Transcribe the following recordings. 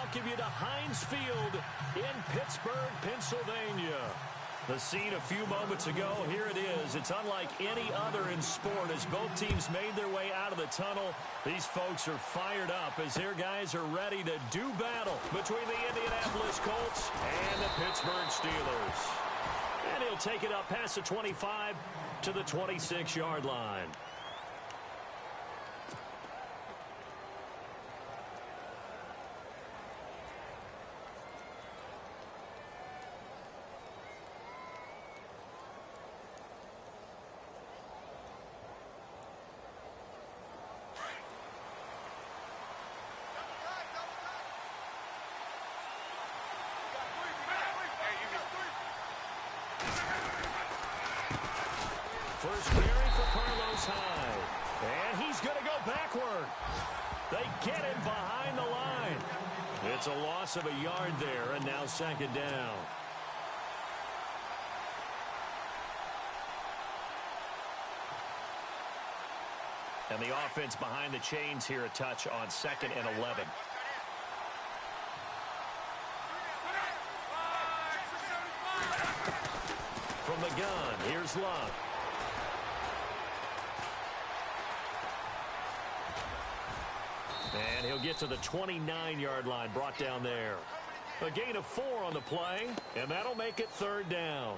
welcome you to Heinz Field in Pittsburgh, Pennsylvania. The scene a few moments ago, here it is. It's unlike any other in sport as both teams made their way out of the tunnel. These folks are fired up as their guys are ready to do battle between the Indianapolis Colts and the Pittsburgh Steelers. And he'll take it up past the 25 to the 26-yard line. First carry for Carlos Hyde. And he's going to go backward. They get him behind the line. It's a loss of a yard there, and now second down. And the offense behind the chains here a touch on 2nd and 11. From the gun, here's Luck. And he'll get to the 29-yard line, brought down there. A gain of 4 on the play, and that'll make it third down.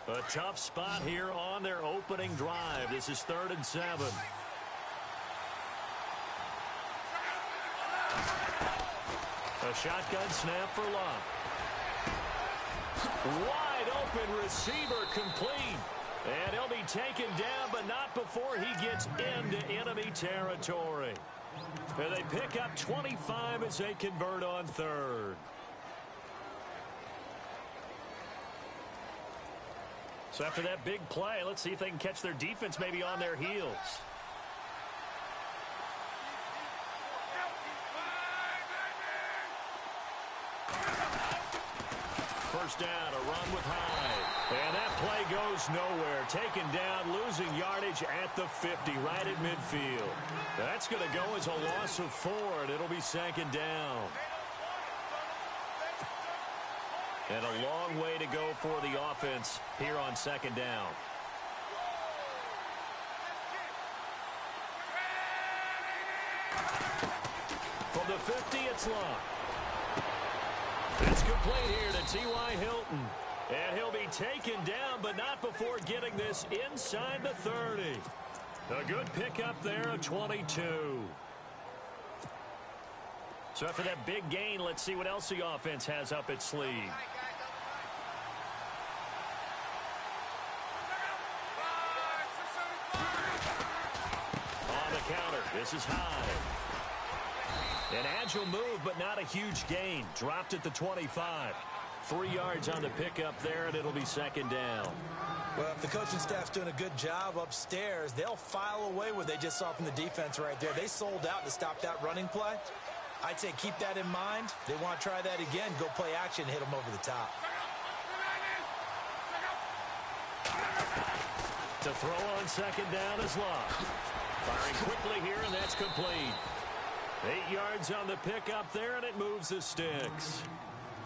A tough spot here on their opening drive. This is 3rd and 7. A shotgun snap for Luck. Wide open receiver complete. And he'll be taken down, but not before he gets into enemy territory. And they pick up 25 as they convert on 3rd. So after that big play, let's see if they can catch their defense maybe on their heels. First down, a run with Hyde. And that play goes nowhere. Taken down, losing yardage at the 50, right at midfield. That's going to go as a loss of 4, and it'll be 2nd down. And a long way to go for the offense here on 2nd down. From the 50, it's Luck. It's complete here to T.Y. Hilton. And he'll be taken down, but not before getting this inside the 30. A good pickup there, a 22. So after that big gain, let's see what else the offense has up its sleeve. On the counter, this is Hyde. An agile move, but not a huge gain. Dropped at the 25. 3 yards on the pickup there, and it'll be 2nd down. Well, if the coaching staff's doing a good job upstairs, they'll file away what they just saw from the defense right there. They sold out to stop that running play. I'd say keep that in mind. They want to try that again. Go play action, hit them over the top. To throw on 2nd down is Luck. Firing quickly here, and that's complete. 8 yards on the pickup there, and it moves the sticks.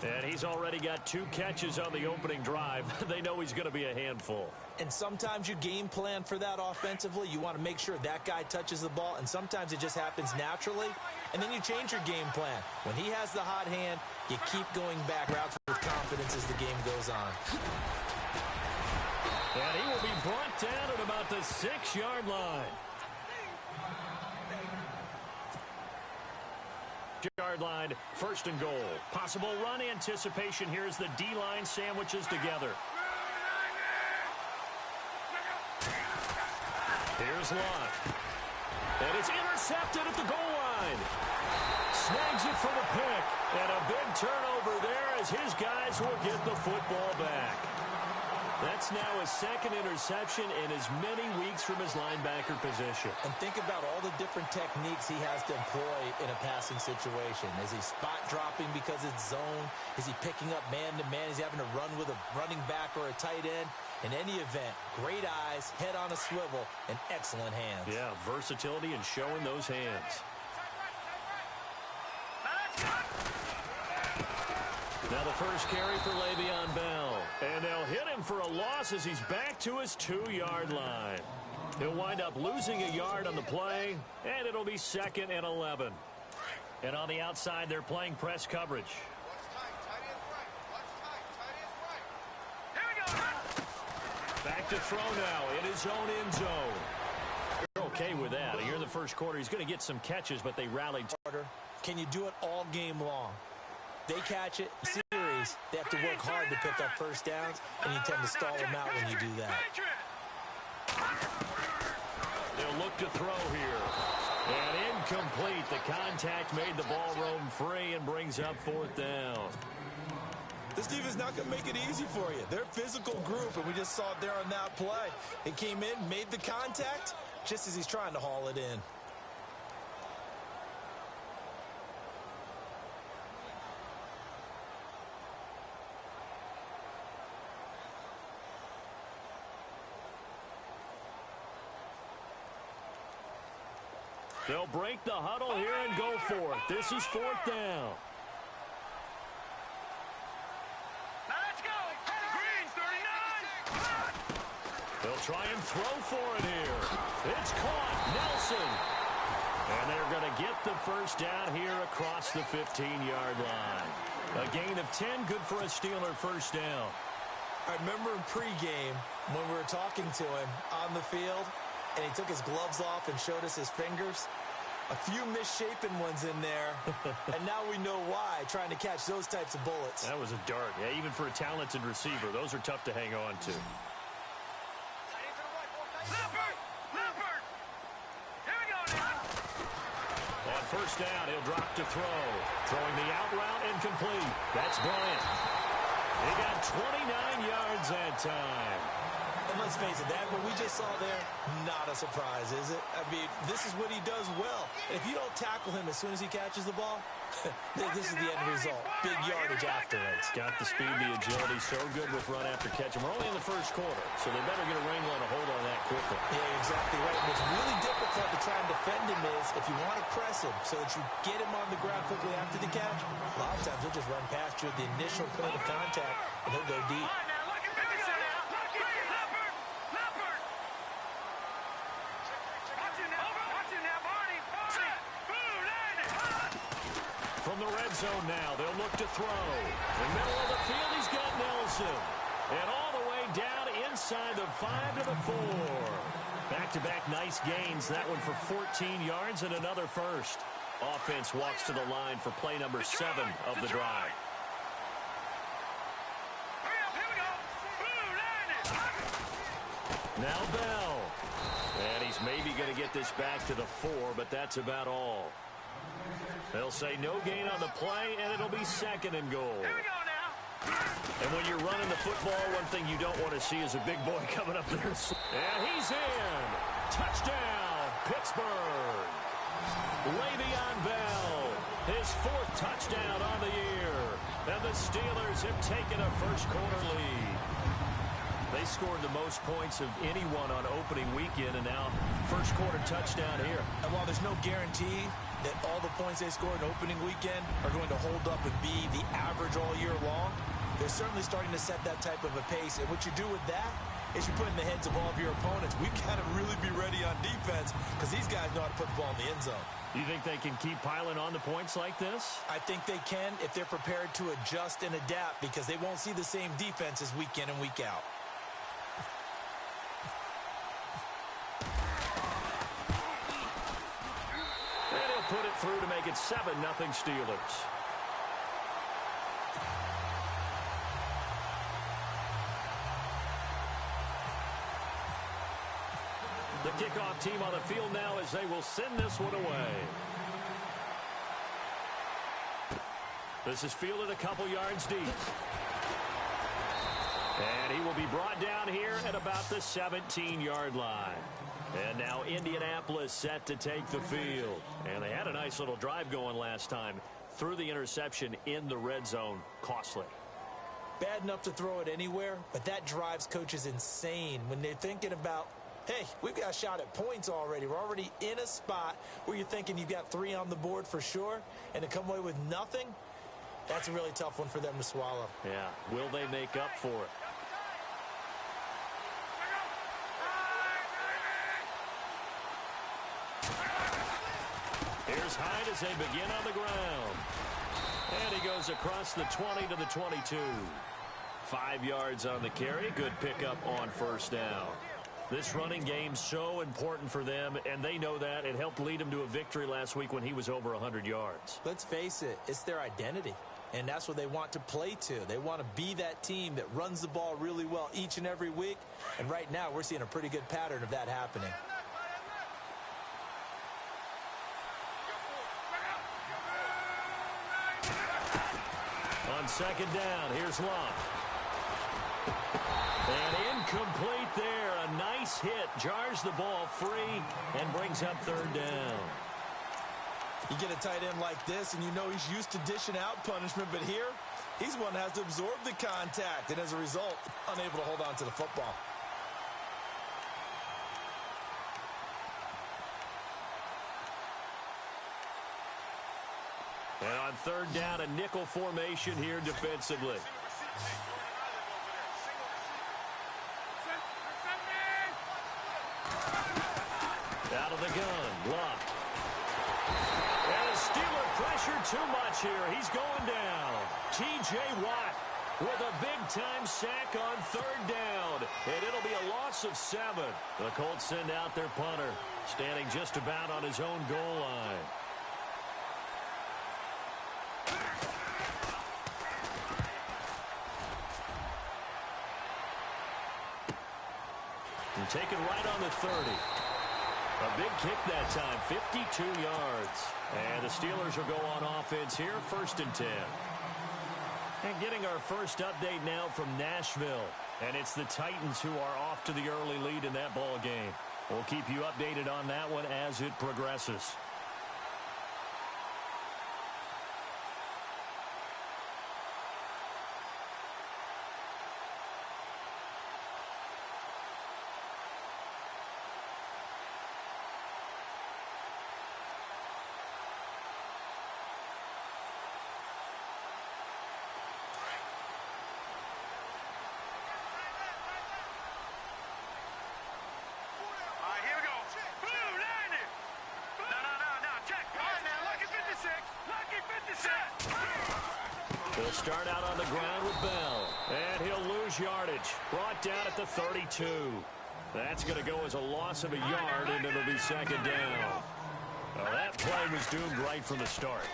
And he's already got 2 catches on the opening drive. They know he's going to be a handful. And sometimes you game plan for that offensively. You want to make sure that guy touches the ball, and sometimes it just happens naturally. And then you change your game plan. When he has the hot hand, you keep going back routes with confidence as the game goes on. And he will be brought down at about the 6-yard line. Yard line, 1st and goal. Possible run anticipation here as the D-line sandwiches together. Here's Luck. And it's intercepted at the goal line. Snags it for the pick. And a big turnover there as his guys will get the football back. That's now his second interception in as many weeks from his linebacker position. And think about all the different techniques he has to employ in a passing situation. Is he spot dropping because it's zone? Is he picking up man-to-man? Is he having to run with a running back or a tight end? In any event, great eyes, head on a swivel, and excellent hands. Yeah, versatility and showing those hands. Now the first carry for Le'Veon Bell. And they'll hit him for a loss as he's back to his 2-yard line. He'll wind up losing a yard on the play, and it'll be 2nd and 11. And on the outside, they're playing press coverage. Back to throw now in his own end zone. You're okay with that. Here in the first quarter, he's going to get some catches, but they rallied. Can you do it all game long? They catch it, series, they have to work hard to pick up first downs, and you tend to stall them out when you do that. They'll look to throw here. And incomplete. The contact made the ball roam free and brings up 4th down. This defense is not going to make it easy for you. They're a physical group, and we just saw it there on that play. It came in, made the contact, just as he's trying to haul it in. They'll break the huddle here and go for it. This is 4th down. Let's go. Green 39. They'll try and throw for it here. It's caught. Nelson. And they're going to get the first down here across the 15-yard line. A gain of 10, good for a Steeler first down. I remember in pregame when we were talking to him on the field, and he took his gloves off and showed us his fingers. A few misshapen ones in there, and now we know why, trying to catch those types of bullets. That was a dart. Yeah, even for a talented receiver, those are tough to hang on to. Leopard. Here we go now. On first down, he'll drop to throw. Throwing the out route incomplete. That's Bryant. He got 29 yards that time. And let's face it, that what we just saw there, not a surprise, is it? I mean, this is what he does well. And if you don't tackle him as soon as he catches the ball, this is the end result. Big yardage afterwards. Got the speed, the agility, so good with run after catch. And we're only in the first quarter, so they better get a wrangle and a hold on that quickly. Yeah, exactly right. And what's really difficult to try and defend him is if you want to press him so that you get him on the ground quickly after the catch, a lot of times he'll just run past you at the initial point of contact, and he'll go deep. From the red zone now, they'll look to throw. In the middle of the field, he's got Nelson. And all the way down inside the 5 to the 4. Back-to-back nice gains. That one for 14 yards and another first. Offense walks to the line for play number 7 of the drive. Now Bell. And he's maybe going to get this back to the 4, but that's about all. They'll say no gain on the play, and it'll be 2nd and goal. Here we go now. And when you're running the football, one thing you don't want to see is a big boy coming up there. And he's in. Touchdown, Pittsburgh. Le'Veon Bell, his 4th touchdown on the year. And the Steelers have taken a first-quarter lead. They scored the most points of anyone on opening weekend, and now first-quarter touchdown here. And while there's no guarantee that all the points they scored in opening weekend are going to hold up and be the average all year long, they're certainly starting to set that type of a pace. And what you do with that is you put in the heads of all of your opponents, we've got to really be ready on defense because these guys know how to put the ball in the end zone. You think they can keep piling on the points like this? I think they can if they're prepared to adjust and adapt because they won't see the same defenses week in and week out. Put it through to make it 7-0 Steelers. The kickoff team on the field now as they will send this one away. This is fielded a couple yards deep. And he will be brought down here at about the 17-yard line. And now Indianapolis set to take the field. And they had a nice little drive going last time. Threw the interception in the red zone. Costly. Bad enough to throw it anywhere, but that drives coaches insane when they're thinking about, hey, we've got a shot at points already. We're already in a spot where you're thinking you've got 3 on the board for sure, and to come away with nothing, that's a really tough one for them to swallow. Yeah, will they make up for it? Here's Hyde as they begin on the ground. And he goes across the 20 to the 22. 5 yards on the carry. Good pickup on first down. This running game so important for them, and they know that. It helped lead them to a victory last week when he was over 100 yards. Let's face it, it's their identity, and that's what they want to play to. They want to be that team that runs the ball really well each and every week, and right now we're seeing a pretty good pattern of that happening. On second down, here's Love. And incomplete there. A nice hit. Jars the ball free and brings up third down. You get a tight end like this, and you know he's used to dishing out punishment, but here, he's one that has to absorb the contact, and as a result, unable to hold on to the football. And on third down, a nickel formation here defensively. Out of the gun, Luck. And the Steeler pressure too much here. He's going down. T.J. Watt with a big-time sack on third down. And it'll be a loss of 7. The Colts send out their punter, standing just about on his own goal line. And taken right on the 30. A big kick that time, 52 yards. And the Steelers will go on offense here, 1st and 10. And getting our first update now from Nashville. And it's the Titans who are off to the early lead in that ball game. We'll keep you updated on that one as it progresses. He'll start out on the ground with Bell. And he'll lose yardage. Brought down at the 32. That's going to go as a loss of a yard, and it'll be second down. Well, that play was doomed right from the start.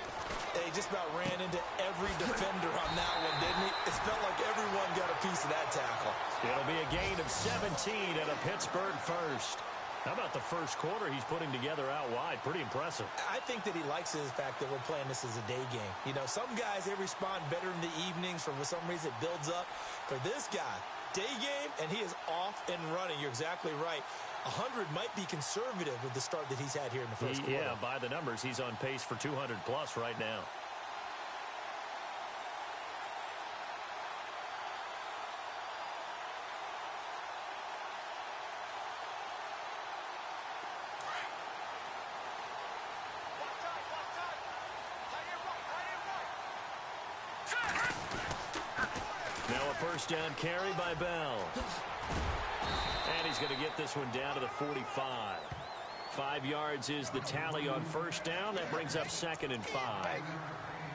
He just about ran into every defender on that one, didn't he? It felt like everyone got a piece of that tackle. It'll be a gain of 17 and a Pittsburgh first. How about the first quarter he's putting together out wide? Pretty impressive. I think that he likes the fact that we're playing this as a day game. You know, some guys, they respond better in the evenings. For some reason, it builds up. For this guy, day game, and he is off and running. You're exactly right. 100 might be conservative with the start that he's had here in the first quarter. Yeah, by the numbers, he's on pace for 200-plus right now. Now a first down carry by Bell. And he's going to get this one down to the 45. 5 yards is the tally on first down. That brings up 2nd and 5.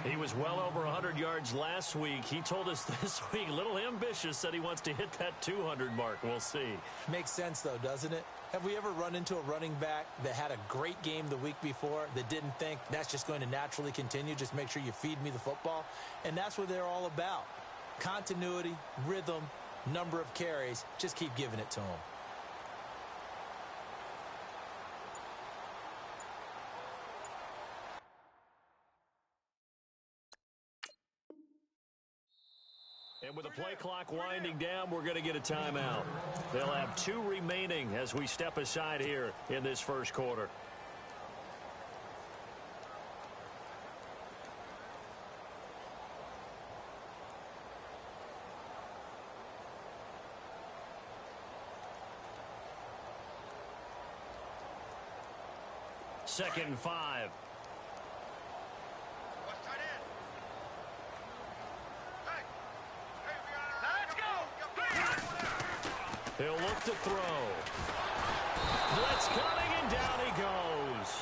He was well over 100 yards last week. He told us this week, a little ambitious, said he wants to hit that 200 mark. We'll see. Makes sense, though, doesn't it? Have we ever run into a running back that had a great game the week before that didn't think that's just going to naturally continue? Just make sure you feed me the football. And that's what they're all about. Continuity, rhythm, number of carries. Just keep giving it to them. And with the play clock winding down, we're going to get a timeout. They'll have 2 remaining as we step aside here in this first quarter. Second and 5. He'll look to throw. Blitz coming, and down he goes.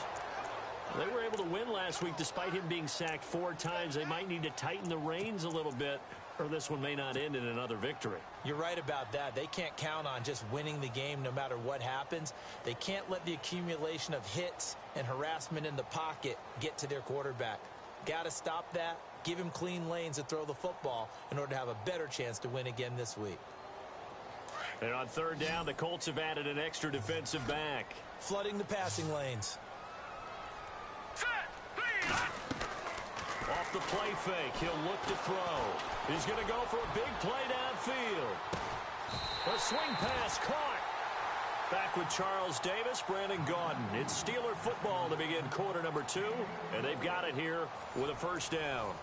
They were able to win last week despite him being sacked 4 times. They might need to tighten the reins a little bit, or this one may not end in another victory. You're right about that. They can't count on just winning the game no matter what happens. They can't let the accumulation of hits and harassment in the pocket get to their quarterback. Got to stop that, give him clean lanes to throw the football in order to have a better chance to win again this week. And on third down, the Colts have added an extra defensive back. Flooding the passing lanes. Off the play fake, he'll look to throw. He's going to go for a big play downfield. A swing pass caught. Back with Charles Davis, Brandon Gaudin. It's Steeler football to begin quarter number 2, and they've got it here with a first down.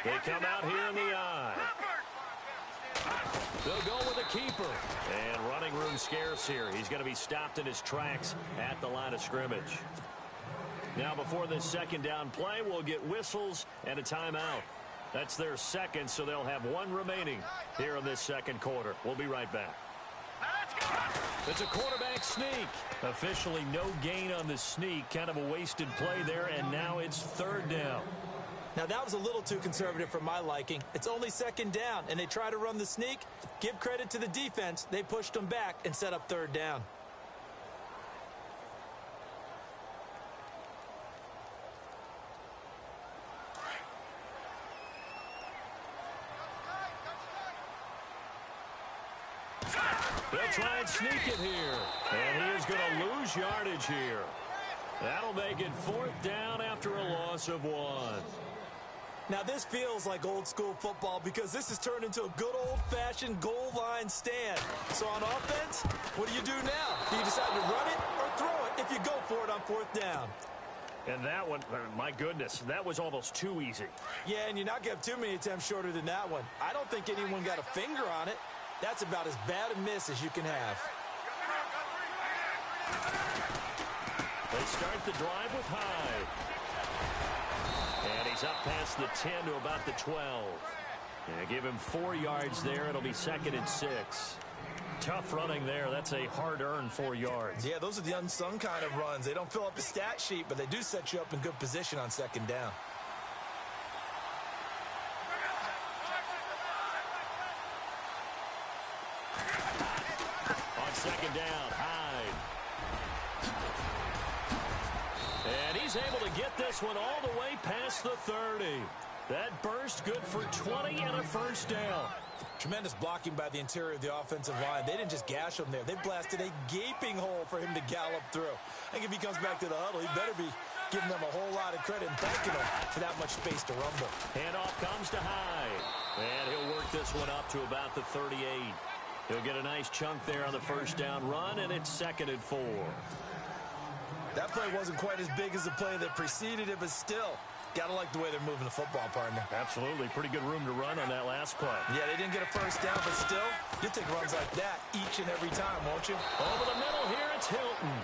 They come out here in the eye. They'll go with a keeper. And running room scarce here. He's going to be stopped in his tracks at the line of scrimmage. Now before this second down play, we'll get whistles and a timeout. That's their second, so they'll have 1 remaining here in this second quarter. We'll be right back. It's a quarterback sneak. Officially no gain on the sneak. Kind of a wasted play there, and now it's third down. Now, that was a little too conservative for my liking. It's only second down, and they try to run the sneak. Give credit to the defense. They pushed them back and set up third down. They'll try and sneak it here. And he is going to lose yardage here. That'll make it fourth down after a loss of 1. Now, this feels like old-school football because this has turned into a good old-fashioned goal line stand. So on offense, what do you do now? Do you decide to run it or throw it if you go for it on fourth down? And that one, my goodness, that was almost too easy. Yeah, and you're not going to have too many attempts shorter than that one. I don't think anyone got a finger on it. That's about as bad a miss as you can have. They start the drive with Hyde. And he's up past the 10 to about the 12. And give him 4 yards there. It'll be second and 6. Tough running there. That's a hard-earned 4 yards. Yeah, those are the unsung kind of runs. They don't fill up the stat sheet, but they do set you up in good position on second down. On second down, Hyde. And he's able to get this one all the way past the 30. That burst good for 20 and a first down. Tremendous blocking by the interior of the offensive line. They didn't just gash him there. They blasted a gaping hole for him to gallop through. I think if he comes back to the huddle, he better be giving them a whole lot of credit and thanking them for that much space to rumble. Handoff comes to Hyde. And he'll work this one up to about the 38. He'll get a nice chunk there on the first down run, and it's second and 4. That play wasn't quite as big as the play that preceded it, but still, got to like the way they're moving the football, partner. Absolutely. Pretty good room to run on that last play. Yeah, they didn't get a first down, but still, you'll take runs like that each and every time, won't you? Over the middle here, it's Hilton.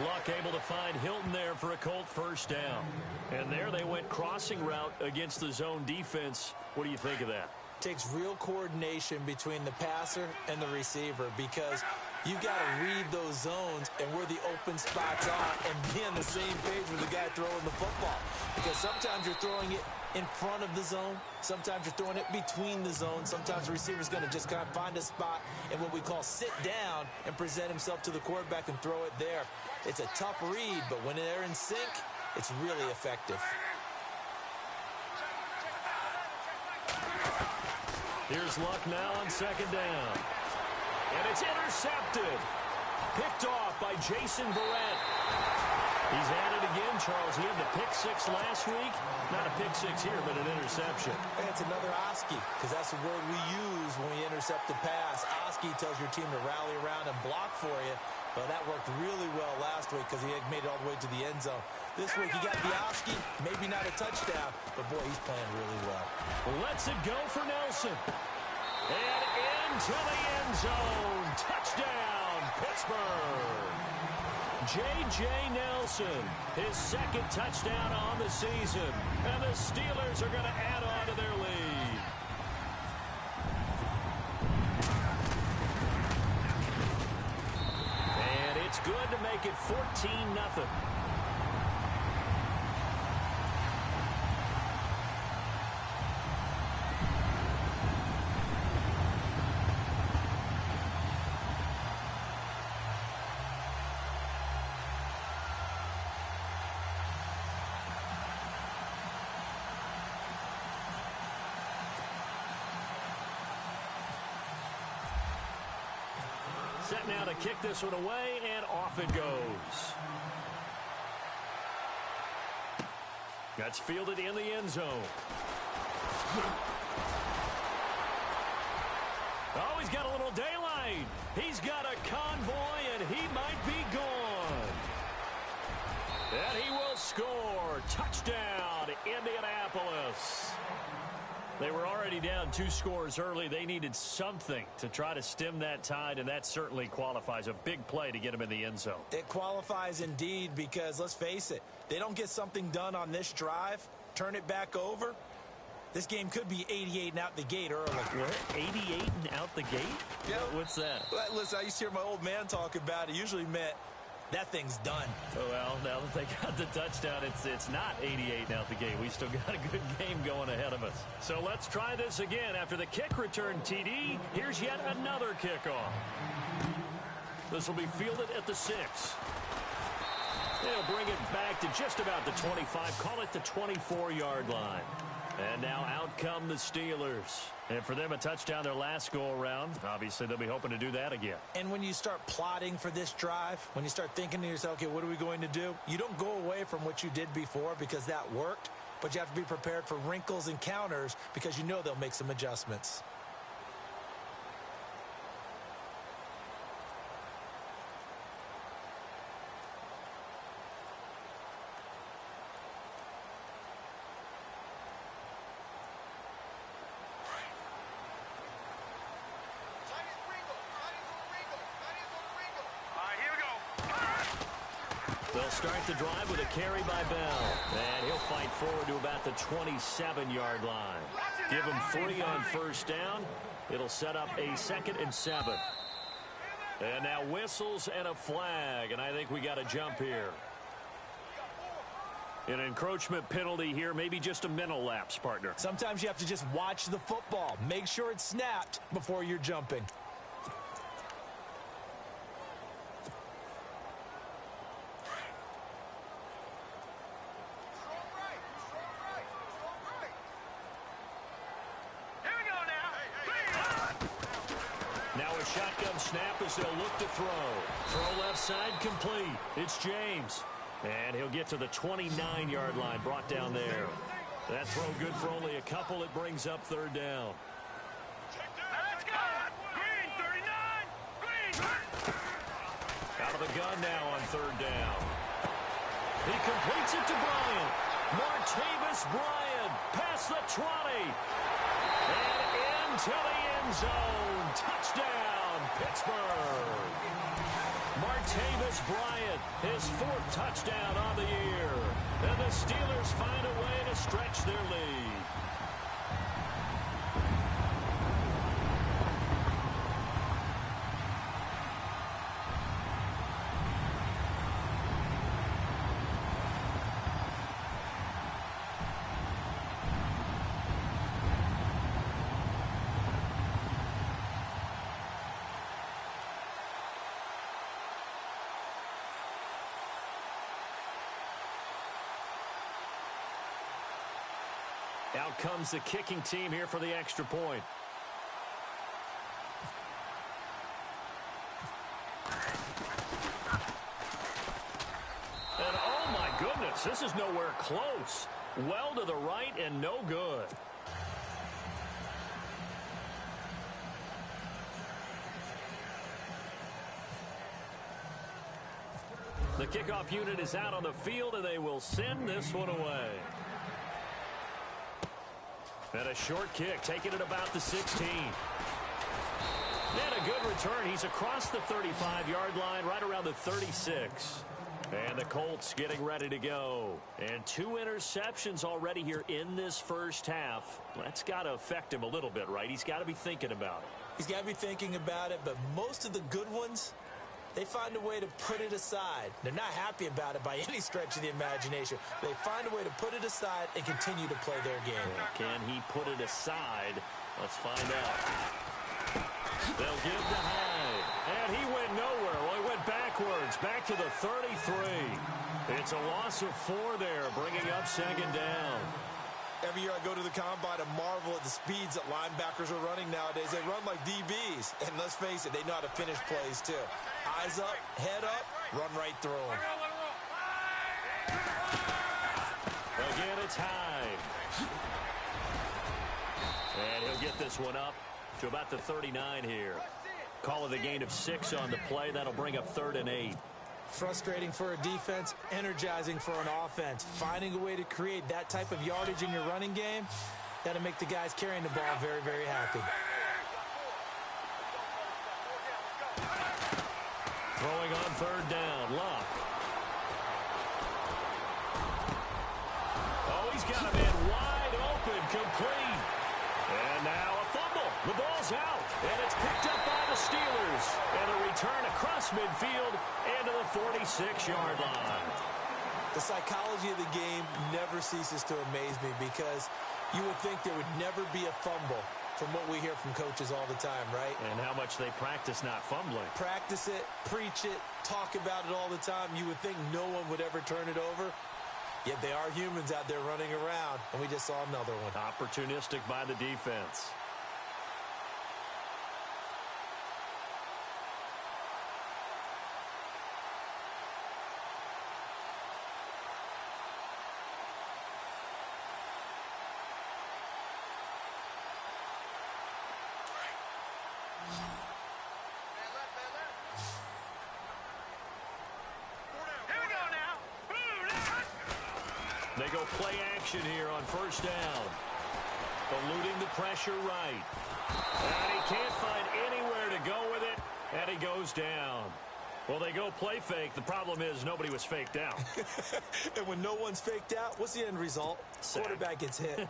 Luck able to find Hilton there for a Colt first down. And there they went crossing route against the zone defense. What do you think of that? Takes real coordination between the passer and the receiver because you've got to read those zones and where the open spots are and be on the same page with the guy throwing the football. Because sometimes you're throwing it in front of the zone. Sometimes you're throwing it between the zones. Sometimes the receiver's going to just kind of find a spot and what we call sit down and present himself to the quarterback and throw it there. It's a tough read, but when they're in sync, it's really effective. Here's Luck now on second down. And it's intercepted. Picked off by Jason Verrett. He's at it again, Charles. He had the pick six last week. Not a pick six here, but an interception. Hey, it's another Oski, because that's the word we use when we intercept the pass. Oski tells your team to rally around and block for you. But that worked really well last week because he had made it all the way to the end zone. This week he got the Oski, maybe not a touchdown, but boy, he's playing really well. Lets it go for Nelson. And into the end zone. Touchdown, Pittsburgh. J.J. Nelson, his second touchdown on the season. And the Steelers are going to add on to their lead. And it's good to make it 14-0. Set now to kick this one away, and off it goes. That's fielded in the end zone. Oh, he's got a little daylight. He's got a convoy, and he might be gone. And he will score. Touchdown, Indianapolis. They were already down 2 scores early. They needed something to try to stem that tide, and that certainly qualifies. A big play to get them in the end zone. It qualifies indeed because, let's face it, they don't get something done on this drive, turn it back over, this game could be 88 and out the gate early. What? 88 and out the gate? Yeah. What's that? Well, listen, I used to hear my old man talk about it. Usually meant that thing's done. Well, now that they got the touchdown, it's not 88 and out the gate. We still got a good game going ahead of us. So let's try this again. After the kick return TD, here's yet another kickoff. This will be fielded at the 6. They'll bring it back to just about the 25. Call it the 24-yard line. And now out come the Steelers. And for them, a touchdown their last go-around. Obviously, they'll be hoping to do that again. And when you start plotting for this drive, when you start thinking to yourself, okay, what are we going to do? You don't go away from what you did before because that worked, but you have to be prepared for wrinkles and counters because you know they'll make some adjustments. They'll start the drive with a carry by Bell. And he'll fight forward to about the 27-yard line. Give him 3 on first down. It'll set up a 2nd and 7. And now whistles and a flag. And I think we got a jump here. An encroachment penalty here. Maybe just a mental lapse, partner. Sometimes you have to just watch the football. Make sure it's snapped before you're jumping. Shotgun snap as they'll look to throw. Throw left side complete. It's James. And he'll get to the 29-yard line, brought down there. That throw good for only a couple. It brings up 3rd down. Let's go! Green, 39! Green! Out of the gun now on 3rd down. He completes it to Bryant. Martavis Bryant past the 20. And into the end zone. Touchdown, Pittsburgh. Martavis Bryant, his 4th touchdown on the year. And the Steelers find a way to stretch their lead. Out comes the kicking team here for the extra point. And oh my goodness, this is nowhere close. Well to the right and no good. The kickoff unit is out on the field, and they will send this one away. And a short kick, taking it about the 16. And a good return. He's across the 35-yard line, right around the 36. And the Colts getting ready to go. And 2 interceptions already here in this first half. That's got to affect him a little bit, right? He's got to be thinking about it. He's got to be thinking about it, but most of the good ones, they find a way to put it aside. They're not happy about it by any stretch of the imagination. They find a way to put it aside and continue to play their game. Can he put it aside? Let's find out. They'll give to Hyde. And he went nowhere. Well, he went backwards, back to the 33. It's a loss of 4 there, bringing up second down. Every year I go to the combine and marvel at the speeds that linebackers are running nowadays. They run like DBs. And let's face it, they know how to finish plays too. Eyes up, head up, run right through them. Again, it's Hyde. And he'll get this one up to about the 39 here. Call it a gain of 6 on the play. That'll bring up 3rd and 8. Frustrating for a defense, energizing for an offense. Finding a way to create that type of yardage in your running game, that'll make the guys carrying the ball very, very happy. Throwing on 3rd down, Luck. Oh, he's got a man wide open, complete. And now a fumble. The ball's out, and it's picked up by the Steelers. And a return across midfield into the 46-yard line. The psychology of the game never ceases to amaze me because you would think there would never be a fumble from what we hear from coaches all the time, right? And how much they practice not fumbling. Practice it, preach it, talk about it all the time. You would think no one would ever turn it over. Yet they are humans out there running around, and we just saw another one. Opportunistic by the defense. They go play action here on 1st down. Eluding the pressure right. And he can't find anywhere to go with it, and he goes down. Well, they go play fake. The problem is nobody was faked out. And when no one's faked out, what's the end result? Sack. Quarterback gets hit.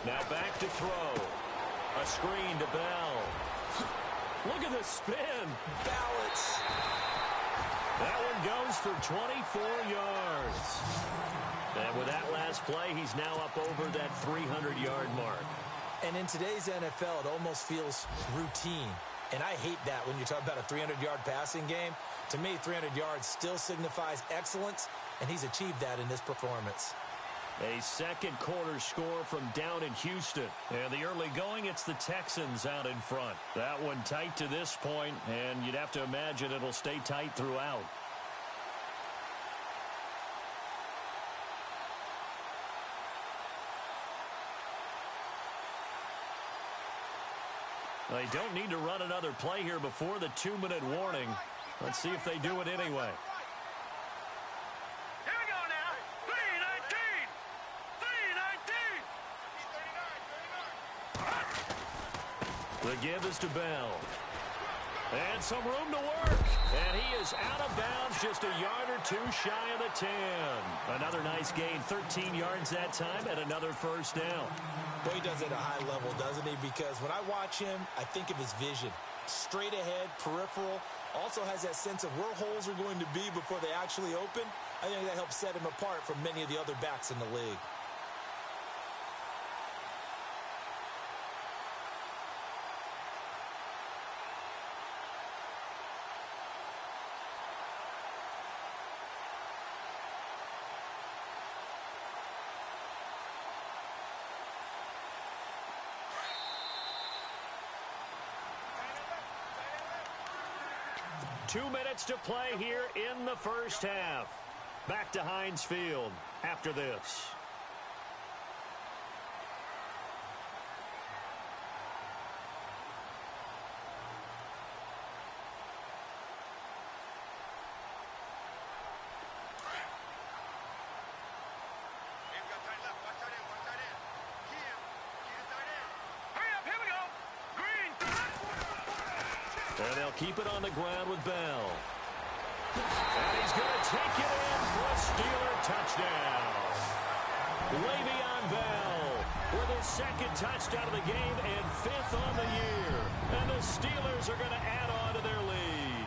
Now back to throw. A screen to Bell. Look at the spin. Balance. That one goes for 24 yards. And with that last play, he's now up over that 300-yard mark. And in today's NFL, it almost feels routine. And I hate that when you talk about a 300-yard passing game. To me, 300 yards still signifies excellence, and he's achieved that in this performance. A second quarter score from down in Houston. And the early going, it's the Texans out in front. That one tight to this point, and you'd have to imagine it'll stay tight throughout. They don't need to run another play here before the 2-minute warning. Let's see if they do it anyway. Here we go now. 3-19. 3-19. The give is to Bell. And some room to work. And he is out of bounds, just a yard or two shy of the 10. Another nice gain, 13 yards that time, and another first down. Well, he does it at a high level, doesn't he? Because when I watch him, I think of his vision. straight ahead, peripheral. Also has that sense of where holes are going to be before they actually open. I think that helps set him apart from many of the other backs in the league. Two minutes to play here in the first half. Back to Heinz Field after this. And they'll keep it on the ground with Bell. And he's going to take it in for a Steeler touchdown. Le'Veon Bell with his second touchdown of the game and fifth on the year. And the Steelers are going to add on to their lead.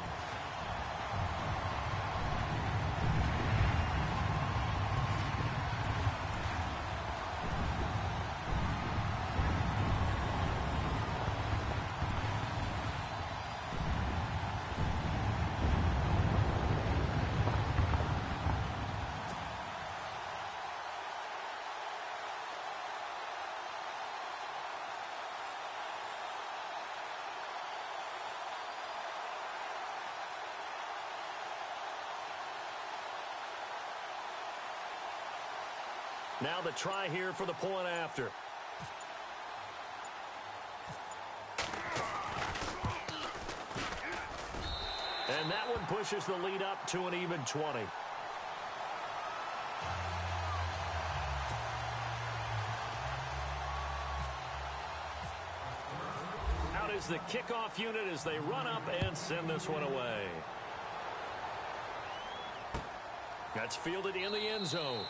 Now the try here for the point after. And that one pushes the lead up to an even 20. Out is the kickoff unit as they run up and send this one away. That's fielded in the end zone.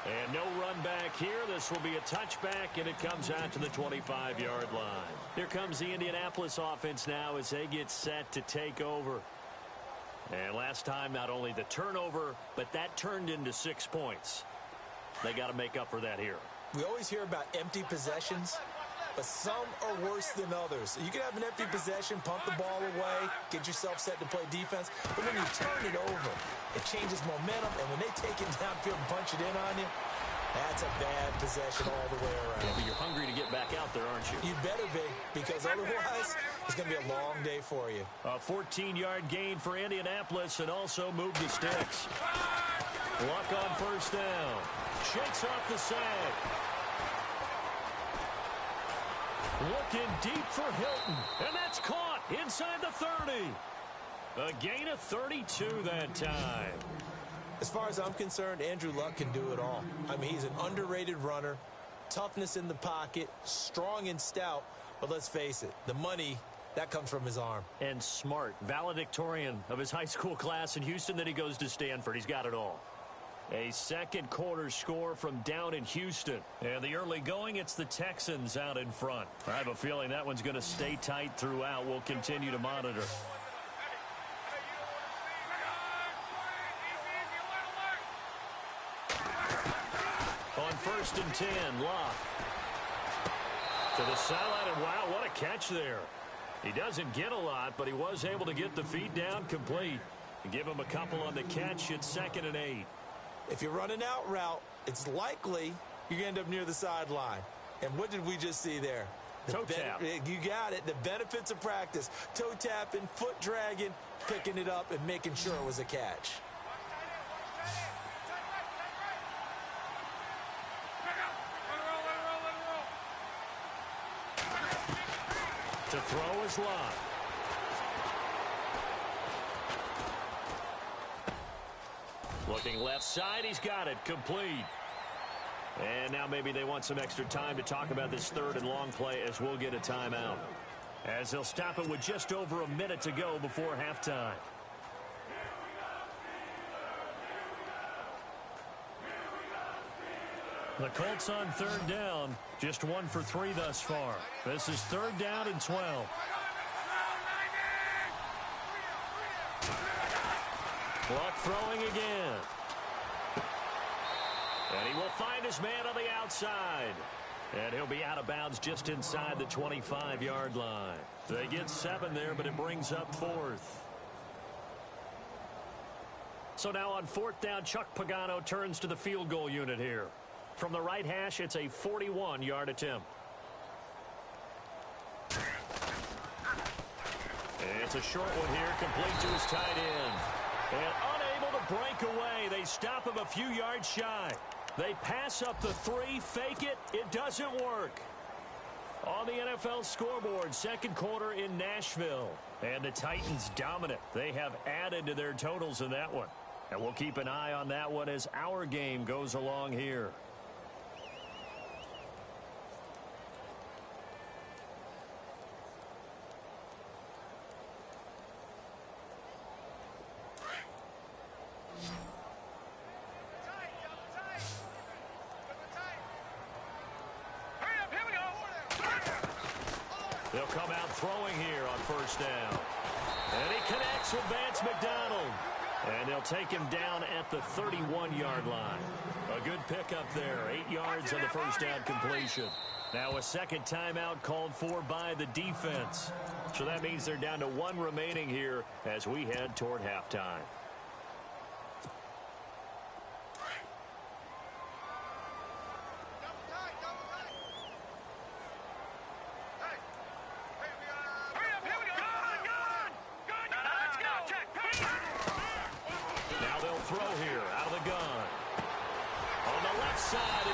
And no run back here. This will be a touchback, and it comes out to the 25-yard line. Here comes the Indianapolis offense now as they get set to take over. And last time, not only the turnover, but that turned into 6 points. They got to make up for that here. We always hear about empty possessions, but some are worse than others. You can have an empty possession, pump the ball away, get yourself set to play defense, but when you turn it over, it changes momentum, and when they take it downfield and punch it in on you, that's a bad possession all the way around. Yeah, but you're hungry to get back out there, aren't you? You better be, because otherwise it's going to be a long day for you. A 14-yard gain for Indianapolis and also move the sticks. Luck on first down. Shakes off the sack. Looking deep for Hilton, and that's caught inside the 30. A gain of 32 that time. As far as I'm concerned, Andrew Luck can do it all. I mean, he's an underrated runner, toughness in the pocket, strong and stout, but let's face it, the money, that comes from his arm. And smart, valedictorian of his high school class in Houston, then he goes to Stanford. He's got it all. A second quarter score from down in Houston. And the early going, it's the Texans out in front. I have a feeling that one's going to stay tight throughout. We'll continue to monitor. On 1st and 10, Locke. To the sideline, and wow, what a catch there. He doesn't get a lot, but he was able to get the feet down complete. Give him a couple on the catch. It's 2nd and 8. If you're running out route, it's likely you're going to end up near the sideline. And what did we just see there? Toe tap. You got it. The benefits of practice. Toe tapping, foot dragging, picking it up, and making sure it was a catch. To throw is Locke. Looking left side, he's got it, complete. And now maybe they want some extra time to talk about this 3rd and long play as we'll get a timeout. As they'll stop it with just over a minute to go before halftime. The Colts on 3rd down, just 1 for 3 thus far. This is 3rd down and 12. Luck throwing again. And he will find his man on the outside. And he'll be out of bounds just inside the 25-yard line. They get 7 there, but it brings up 4th. So now on 4th down, Chuck Pagano turns to the field goal unit here. From the right hash, it's a 41-yard attempt. It's a short one here, complete to his tight end. And unable to break away. They stop him a few yards shy. They pass up the 3, fake it. It doesn't work. On the NFL scoreboard, second quarter in Nashville. And the Titans dominant. They have added to their totals in that one. And we'll keep an eye on that one as our game goes along here. They'll come out throwing here on 1st down. And he connects with Vance McDonald. And they'll take him down at the 31-yard line. A good pickup there. 8 yards on the 1st down completion. Now a second timeout called for by the defense. So that means they're down to 1 remaining here as we head toward halftime.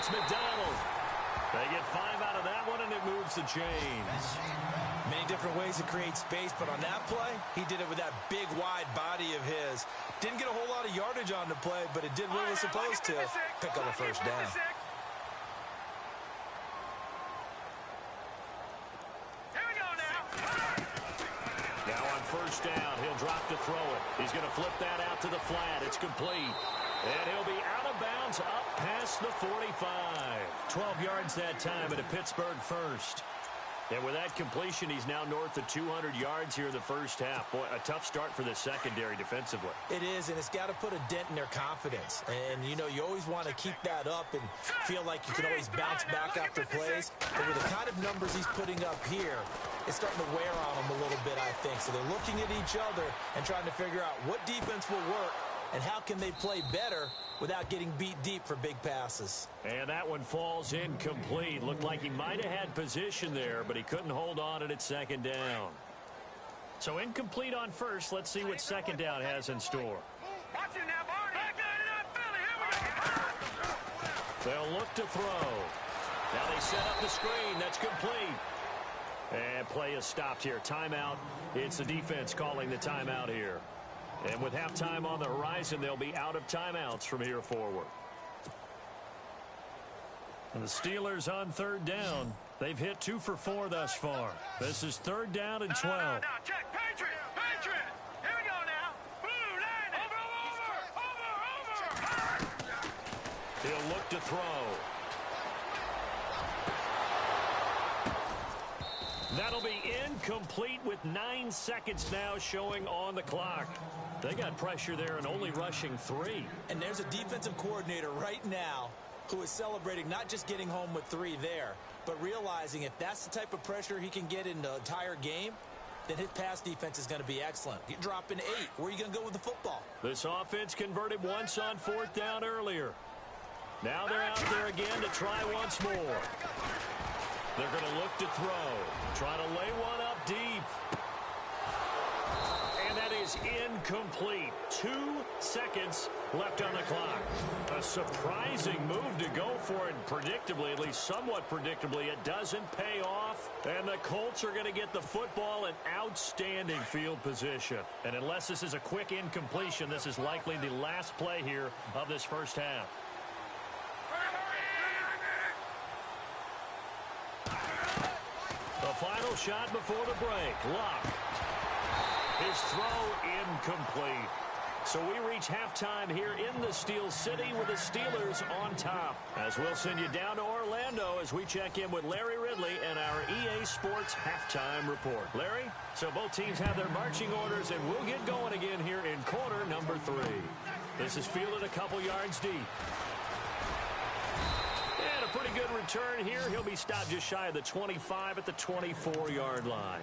It's McDonald. They get 5 out of that one, and it moves the chains. Many different ways to create space, but on that play, he did it with that big, wide body of his. Didn't get a whole lot of yardage on the play, but it did what it was supposed to. Pick up a 1st down. Now on 1st down, he'll drop to throw it. He's going to flip that out to the flat. It's complete. And he'll be out of bounds up past the 45. 12 yards that time at a Pittsburgh first. And with that completion, he's now north of 200 yards here in the 1st half. Boy, a tough start for the secondary defensively. It is, and it's got to put a dent in their confidence. And, you know, you always want to keep that up and feel like you can always bounce back after plays. But with the kind of numbers he's putting up here, it's starting to wear on them a little bit, I think. So they're looking at each other and trying to figure out what defense will work and how can they play better without getting beat deep for big passes. And that one falls incomplete. Looked like he might have had position there, but he couldn't hold on it at 2nd down. So incomplete on 1st. Let's see what 2nd down has in store. They'll look to throw. Now they set up the screen. That's complete. And play is stopped here. Timeout. It's the defense calling the timeout here. And with halftime on the horizon, they'll be out of timeouts from here forward. And the Steelers on 3rd down. They've hit 2 for 4 thus far. This is 3rd down and 12. Now, check. Patriot. Here we go now. Blue line. Over. He'll look to throw. That'll be incomplete with 9 seconds now showing on the clock. They got pressure there and only rushing 3. And there's a defensive coordinator right now who is celebrating not just getting home with 3 there, but realizing if that's the type of pressure he can get in the entire game, then his pass defense is going to be excellent. You're dropping 8. Where are you going to go with the football? This offense converted once on 4th down earlier. Now they're out there again to try once more. They're going to look to throw. Try to lay one up deep. And that is incomplete. 2 seconds left on the clock. A surprising move to go for it predictably, at least somewhat predictably. It doesn't pay off. And the Colts are going to get the football in outstanding field position. And unless this is a quick incompletion, this is likely the last play here of this 1st half. The final shot before the break. Luck. His throw incomplete. So we reach halftime here in the Steel City with the Steelers on top. As we'll send you down to Orlando as we check in with Larry Ridley and our EA Sports halftime report. Larry, so both teams have their marching orders, and we'll get going again here in quarter number 3. This is fielded a couple yards deep. And a pretty good return here. He'll be stopped just shy of the 25 at the 24-yard line.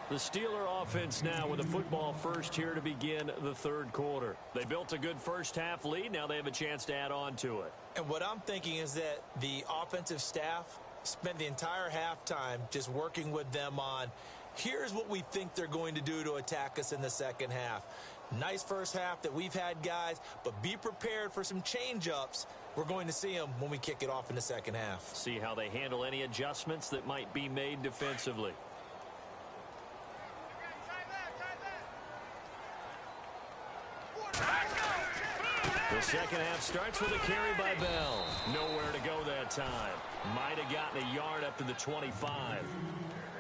The Steeler offense now with a football first here to begin the third quarter. They built a good first-half lead. Now they have a chance to add on to it. And what I'm thinking is that the offensive staff spent the entire halftime just working with them on, here's what we think they're going to do to attack us in the second half. Nice first half that we've had, guys, but be prepared for some change-ups. We're going to see them when we kick it off in the second half. See how they handle any adjustments that might be made defensively. The second half starts with a carry by Bell. Nowhere to go that time. Might have gotten a yard up to the 25.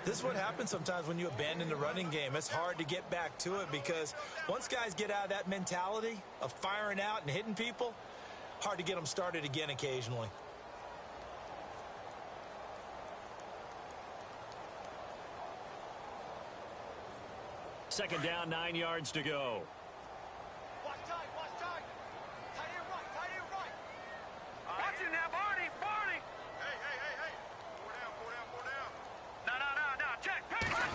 This is what happens sometimes when you abandon the running game. It's hard to get back to it because once guys get out of that mentality of firing out and hitting people, hard to get them started again occasionally. Second down, 9 yards to go. Watch tight, watch tight. Tight end right, tight end right. Watch it now, Barney, Barney. Hey. Four down. No, check, pass.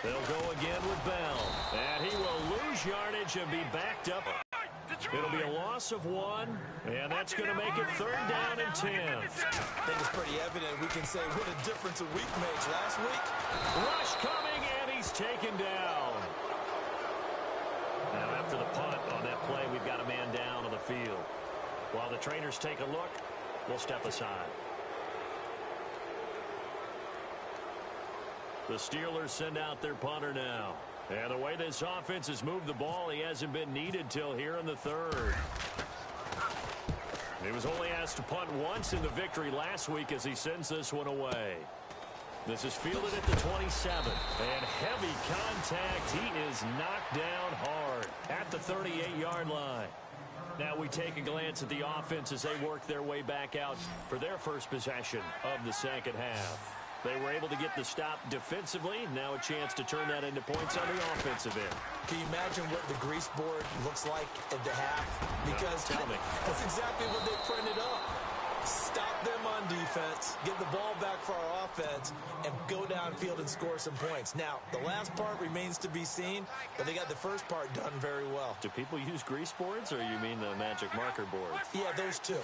They'll go again with Bell. And he will lose yardage and be backed up. It'll be a loss of 1, and that's going to make it third down and 10. I think it's pretty evident we can say what a difference a week makes. Last week, rush coming, and he's taken down. Now, after the punt on that play, we've got a man down on the field. While the trainers take a look, we'll step aside. The Steelers send out their punter now. And the way this offense has moved the ball, he hasn't been needed till here in the third. He was only asked to punt once in the victory last week as he sends this one away. This is fielded at the 27. And heavy contact. He is knocked down hard at the 38-yard line. Now we take a glance at the offense as they work their way back out for their first possession of the second half. They were able to get the stop defensively. Now a chance to turn that into points on the offensive end. can you imagine what the grease board looks like at the half? Because that's exactly what they printed up. Stop them on defense, get the ball back for our offense, and go downfield and score some points. Now, the last part remains to be seen, but they got the first part done very well. Do people use grease boards, or you mean the magic marker board? Yeah, those two.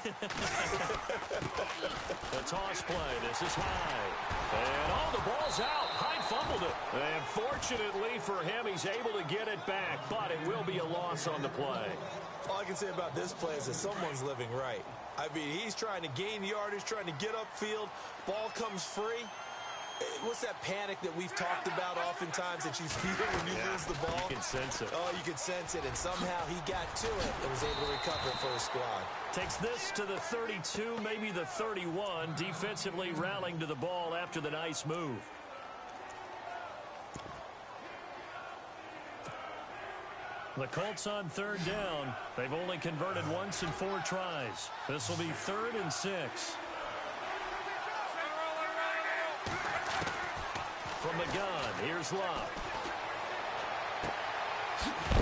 The toss play. This is high. And, the ball's out. Hyde fumbled it. And fortunately for him, he's able to get it back, but it will be a loss on the play. All I can say about this play is that someone's living right. I mean, he's trying to gain yardage, trying to get upfield. Ball comes free. What's that panic that we've talked about oftentimes that you feel when you lose the ball? You can sense it. Oh, you can sense it. And somehow he got to it and was able to recover it for his squad. Takes this to the 32, maybe the 31, defensively rallying to the ball after the nice move. The Colts on third down. They've only converted once in 4 tries. This will be 3rd and 6. From the gun, here's Love.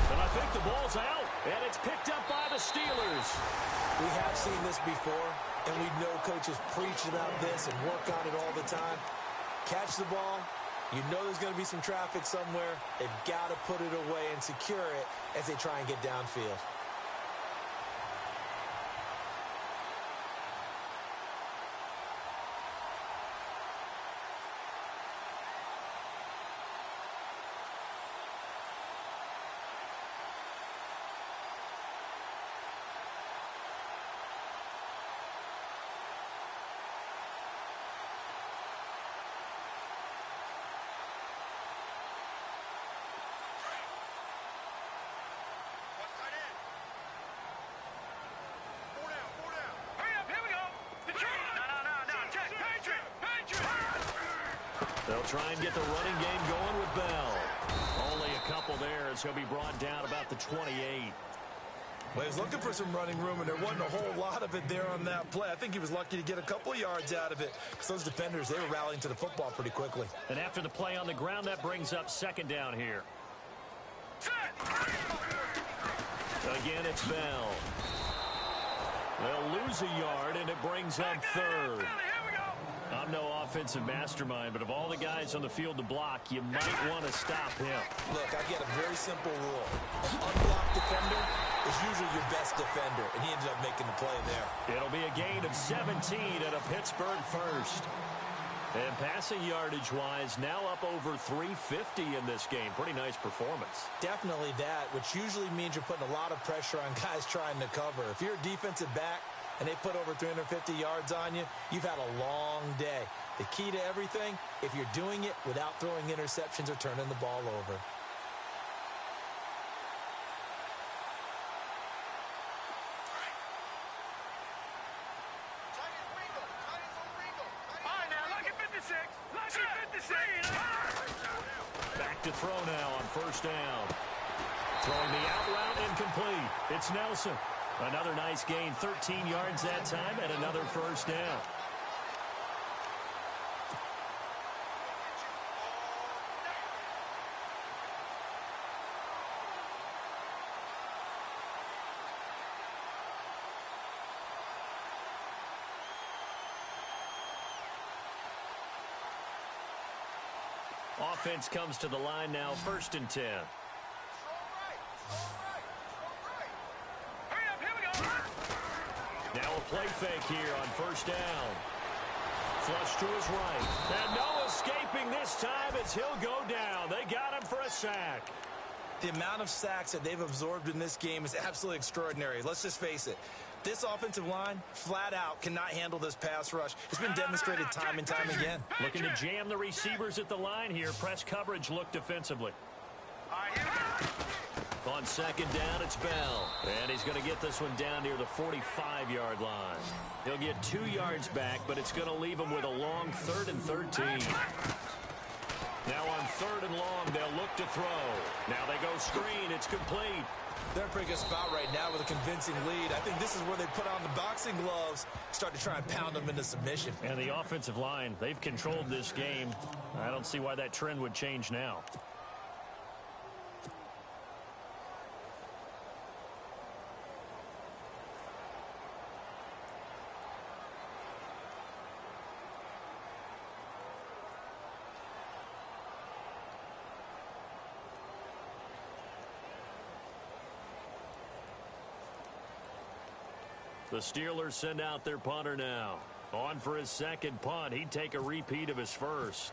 And I think the ball's out, and it's picked up by the Steelers. We have seen this before, and we know coaches preach about this and work on it all the time. Catch the ball. You know there's going to be some traffic somewhere. They've got to put it away and secure it as they try and get downfield. They'll try and get the running game going with Bell. Only a couple there as he'll be brought down about the 28. Well, he was looking for some running room, and there wasn't a whole lot of it there on that play. I think he was lucky to get a couple of yards out of it, because those defenders, they were rallying to the football pretty quickly. And after the play on the ground, that brings up second down here. Again, it's Bell. They'll lose a yard, and it brings up third. I'm no offensive mastermind, but of all the guys on the field to block, you might want to stop him. Look, I get a very simple rule. An unblocked defender is usually your best defender, and he ended up making the play there. It'll be a gain of 17 and a Pittsburgh first. And passing yardage-wise, now up over 350 in this game. Pretty nice performance. Definitely that, which usually means you're putting a lot of pressure on guys trying to cover. If you're a defensive back and they put over 350 yards on you, you've had a long day. The key to everything, if you're doing it without throwing interceptions or turning the ball over. Back to throw now on first down. Throwing the out route incomplete. It's Nelson. Another nice gain, 13 yards that time, and another first down. Offense comes to the line now, 1st and 10. Now a play fake here on first down. Flush to his right. And no escaping this time as he'll go down. They got him for a sack. The amount of sacks that they've absorbed in this game is absolutely extraordinary. Let's just face it. This offensive line, flat out, cannot handle this pass rush. It's been demonstrated time and time again. Looking to jam the receivers at the line here. Press coverage look defensively. On second down, it's Bell. And he's going to get this one down near the 45-yard line. He'll get 2 yards back, but it's going to leave him with a long 3rd and 13. Now on 3rd and long, they'll look to throw. Now they go screen. It's complete. They're in a pretty good spot right now with a convincing lead. I think this is where they put on the boxing gloves, start to try and pound them into submission. And the offensive line, they've controlled this game. I don't see why that trend would change now. The Steelers send out their punter now. On for his second punt. He'd take a repeat of his first.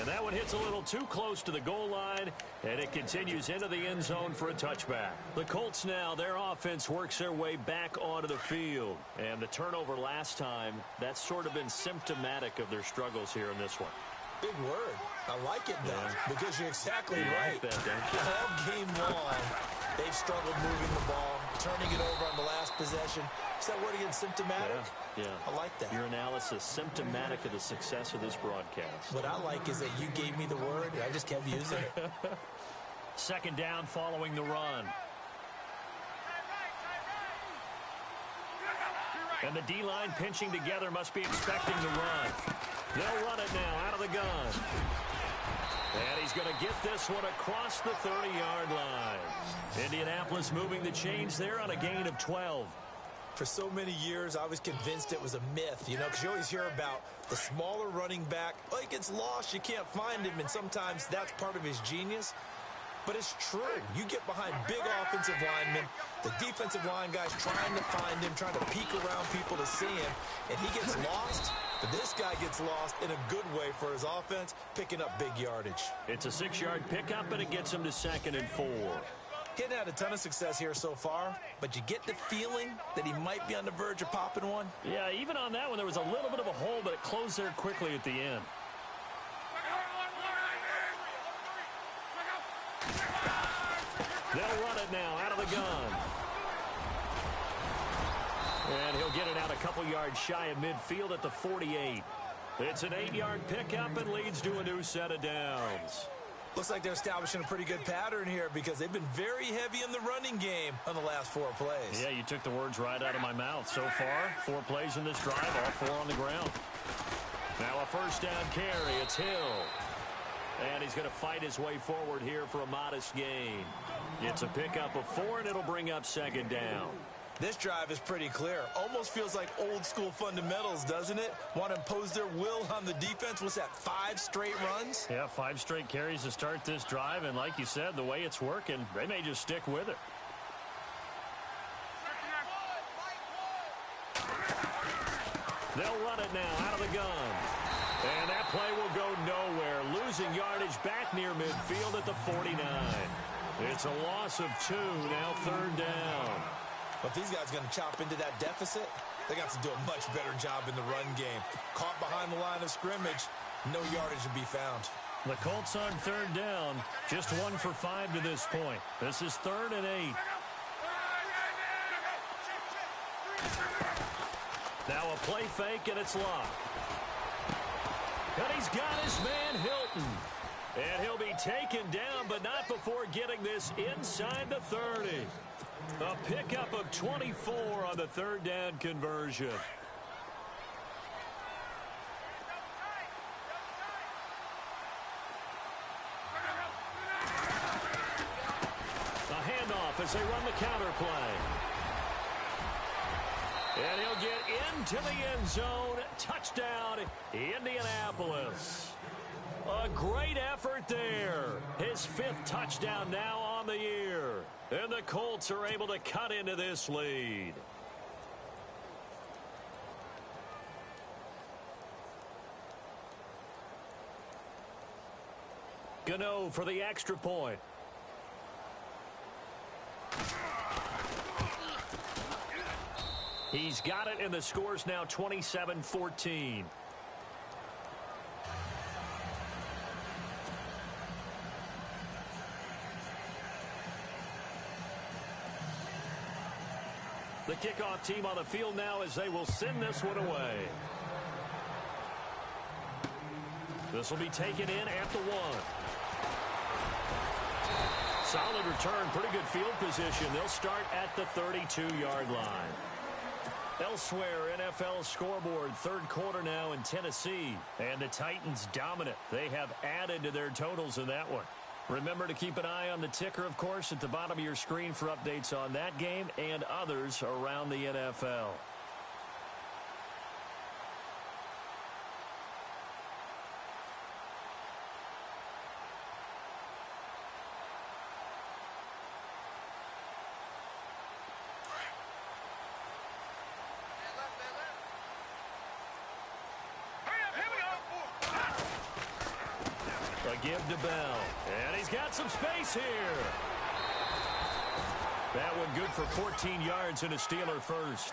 And that one hits a little too close to the goal line, and it continues into the end zone for a touchback. The Colts now, their offense works their way back onto the field. And the turnover last time, that's sort of been symptomatic of their struggles here in this one. Big word. I like it, though, because you're exactly right. Like that, don't you? All game long, they've struggled moving the ball, turning it over on the last possession. Is that word again, symptomatic? Yeah. I like that. Your analysis, symptomatic of the success of this broadcast. What I like is that you gave me the word, and I just kept using it. Second down following the run. And the D-line pinching together must be expecting the run. They'll run it now out of the gun. And he's going to get this one across the 30-yard line. Indianapolis moving the chains there on a gain of 12. For so many years, I was convinced it was a myth, you know, because you always hear about the smaller running back. Oh, he gets lost, you can't find him, and sometimes that's part of his genius. But it's true. You get behind big offensive linemen, the defensive line guys trying to find him, trying to peek around people to see him, and he gets lost. But this guy gets lost in a good way for his offense, picking up big yardage. It's a 6-yard pickup, and it gets him to 2nd and 4. He hadn't had a ton of success here so far, but you get the feeling that he might be on the verge of popping one. Yeah, even on that one, there was a little bit of a hole, but it closed there quickly at the end. They'll run it now out of the gun. couple yards shy of midfield at the 48. It's an 8-yard pickup and leads to a new set of downs. Looks like they're establishing a pretty good pattern here because they've been very heavy in the running game on the last 4 plays. Yeah, you took the words right out of my mouth. So far, 4 plays in this drive, all 4 on the ground. Now a first down carry. It's Hill. And he's going to fight his way forward here for a modest gain. It's a pickup of 4, and it'll bring up second down. This drive is pretty clear. Almost feels like old school fundamentals, doesn't it? Want to impose their will on the defense. What's that, 5 straight runs? Yeah, 5 straight carries to start this drive. And like you said, the way it's working, they may just stick with it. They'll run it now out of the gun. And that play will go nowhere. Losing yardage back near midfield at the 49. It's a loss of 2, now third down. But these guys are going to chop into that deficit. They got to do a much better job in the run game. Caught behind the line of scrimmage, no yardage to be found. The Colts on third down, just 1 for 5 to this point. This is 3rd and 8. Now a play fake, and it's locked. And he's got his man Hilton. And he'll be taken down, but not before getting this inside the 30. A pickup of 24 on the third down conversion. A handoff as they run the counter play. And he'll get into the end zone. Touchdown, Indianapolis. A great effort there. His 5th touchdown now on the year. And the Colts are able to cut into this lead. Gano for the extra point. He's got it, and the score's now 27-14. The kickoff team on the field now as they will send this one away. This will be taken in at the 1. Solid return, pretty good field position. They'll start at the 32-yard line. Elsewhere, NFL scoreboard, third quarter now in Tennessee. And the Titans dominant. They have added to their totals in that one. Remember to keep an eye on the ticker, of course, at the bottom of your screen for updates on that game and others around the NFL. Give to Bell. And he's got some space here. That one good for 14 yards and a Steeler first.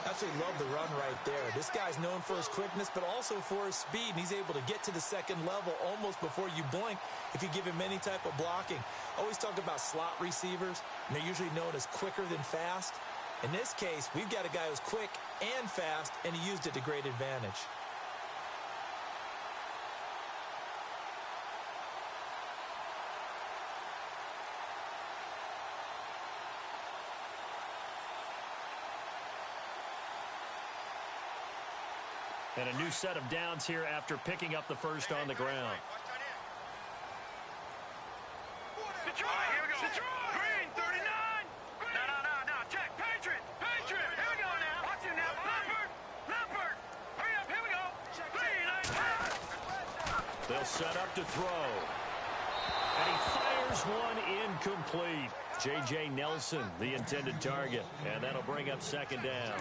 Absolutely love the run right there. This guy's known for his quickness, but also for his speed. And he's able to get to the second level almost before you blink if you give him any type of blocking. Always talk about slot receivers, and they're usually known as quicker than fast. In this case, we've got a guy who's quick and fast, and he used it to great advantage. And a new set of downs here after picking up the first on the ground. Detroit, here we go. Detroit. Green, 39. No. Check. Patriot. Here we go now. Watch him now. Leopard. Hurry up. Here we go. 3, 9, 10. They'll set up to throw. And he fires one incomplete. J.J. Nelson, the intended target. And that'll bring up second down.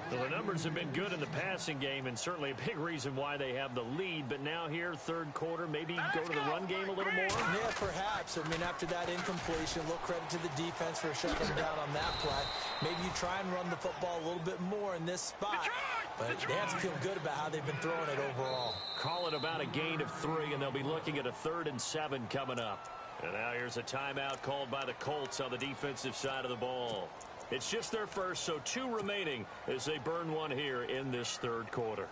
Well, the numbers have been good in the passing game, and certainly a big reason why they have the lead. But now here, third quarter, maybe go to the run game a little more? Yeah, perhaps. I mean, after that incompletion, a little credit to the defense for shutting them down on that play. Maybe you try and run the football a little bit more in this spot. But they have to feel good about how they've been throwing it overall. Call it about a gain of 3, and they'll be looking at a 3rd and 7 coming up. And now here's a timeout called by the Colts on the defensive side of the ball. It's just their first, so 2 remaining as they burn one here in this third quarter.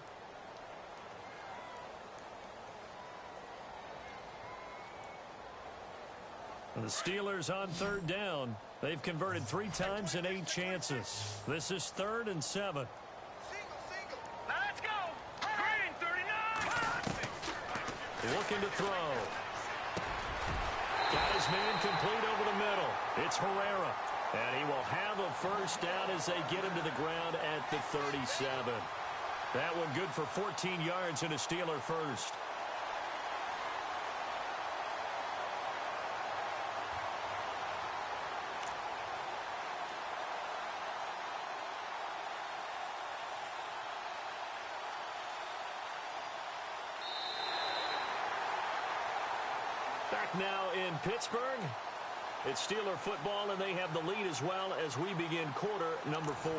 And the Steelers on third down. They've converted 3 times in 8 chances. This is 3rd and 7. Now let's go. Green, 39. Looking to throw. Got his man complete over the middle. It's Herrera. And he will have a first down as they get him to the ground at the 37. That one good for 14 yards and a Steeler first. Back now in Pittsburgh. It's Steeler football, and they have the lead as well as we begin quarter number 4.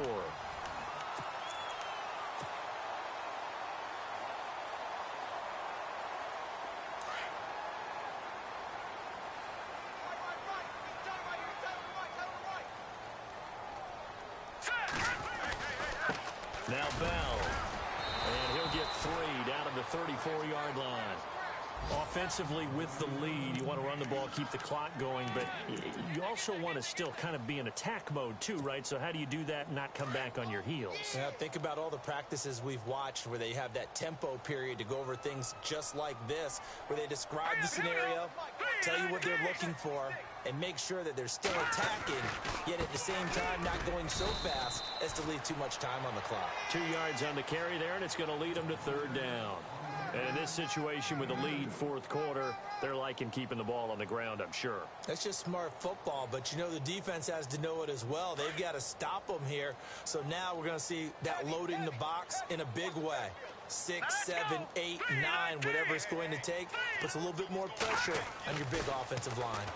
Now Bell. And he'll get 3 down at the 34-yard line. Offensively with the lead, you want to run the ball, keep the clock going, but you also want to still kind of be in attack mode too, right? So how do you do that and not come back on your heels? Yeah, think about all the practices we've watched where they have that tempo period to go over things just like this, where they describe the scenario, tell you what they're looking for, and make sure that they're still attacking, yet at the same time not going so fast as to leave too much time on the clock. 2 yards on the carry there, and it's going to lead them to 3rd down. And in this situation with the lead, 4th quarter, they're liking keeping the ball on the ground, I'm sure. That's just smart football, but you know the defense has to know it as well. They've got to stop them here. So now we're going to see that loading the box in a big way. 6, 7, 8, 9, whatever it's going to take, puts a little bit more pressure on your big offensive line.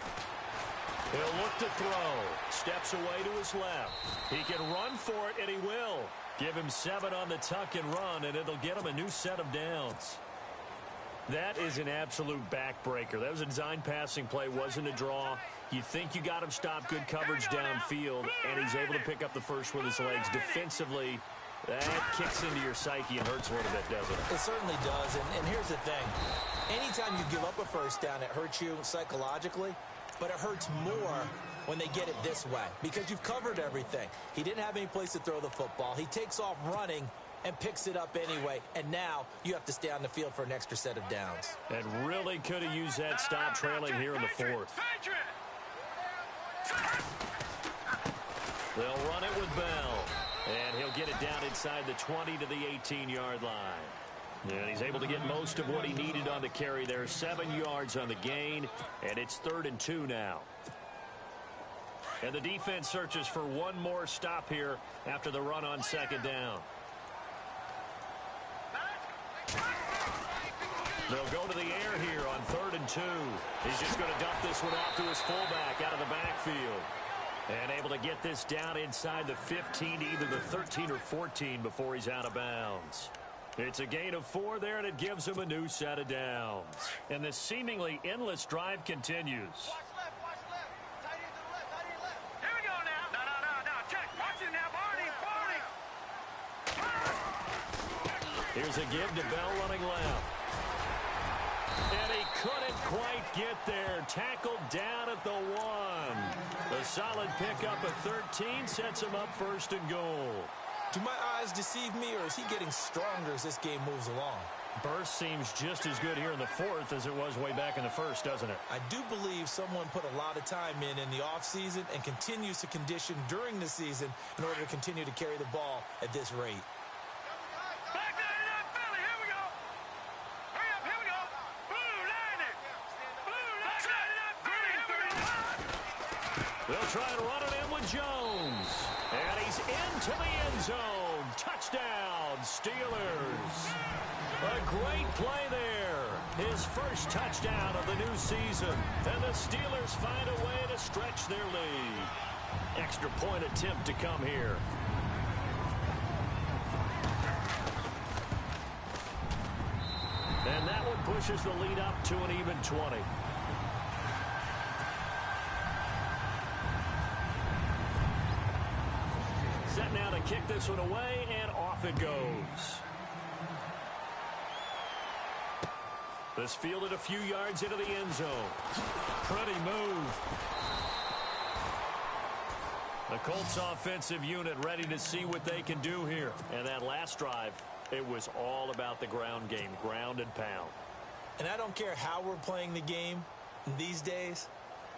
He'll look to throw. Steps away to his left. He can run for it, and he will. Give him 7 on the tuck and run, and it'll get him a new set of downs. That is an absolute backbreaker. That was a design passing play, wasn't a draw. You think you got him stopped, good coverage downfield, and he's able to pick up the first with his legs. Defensively, that kicks into your psyche and hurts a little bit, doesn't it? It certainly does, and here's the thing. Anytime you give up a first down, it hurts you psychologically, but it hurts more when they get it this way because you've covered everything. He didn't have any place to throw the football. He takes off running and picks it up anyway, and now you have to stay on the field for an extra set of downs. And really could have used that stop trailing here in the 4th. They'll run it with Bell, and he'll get it down inside the 20 to the 18-yard line. And he's able to get most of what he needed on the carry there. 7 yards on the gain, and it's 3rd and 2 now. And the defense searches for one more stop here after the run on 2nd down. They'll go to the air here on 3rd and 2. He's just going to dump this one off to his fullback out of the backfield. And able to get this down inside the 15 to either the 13 or 14 before he's out of bounds. It's a gain of 4 there, and it gives him a new set of downs. And the seemingly endless drive continues. Watch left. Tight end to the left. Here we go now. No. Check. Watch it now, Barney. Here's a give to Bell running left. And he couldn't quite get there. Tackled down at the 1. A solid pickup of 13 sets him up 1st and goal. Do my eyes deceive me, or is he getting stronger as this game moves along? Burst seems just as good here in the 4th as it was way back in the 1st, doesn't it? I do believe someone put a lot of time in the offseason and continues to condition during the season in order to continue to carry the ball at this rate. They'll try and run it in with Jones. And he's into the end zone. Touchdown, Steelers. A great play there. His first touchdown of the new season. And the Steelers find a way to stretch their lead. Extra point attempt to come here. And that one pushes the lead up to an even 20. this one away, and off it goes. This fielded a few yards into the end zone. Pretty move. The Colts offensive unit ready to see what they can do here. And that last drive, it was all about the ground game, ground and pound. And I don't care how we're playing the game these days,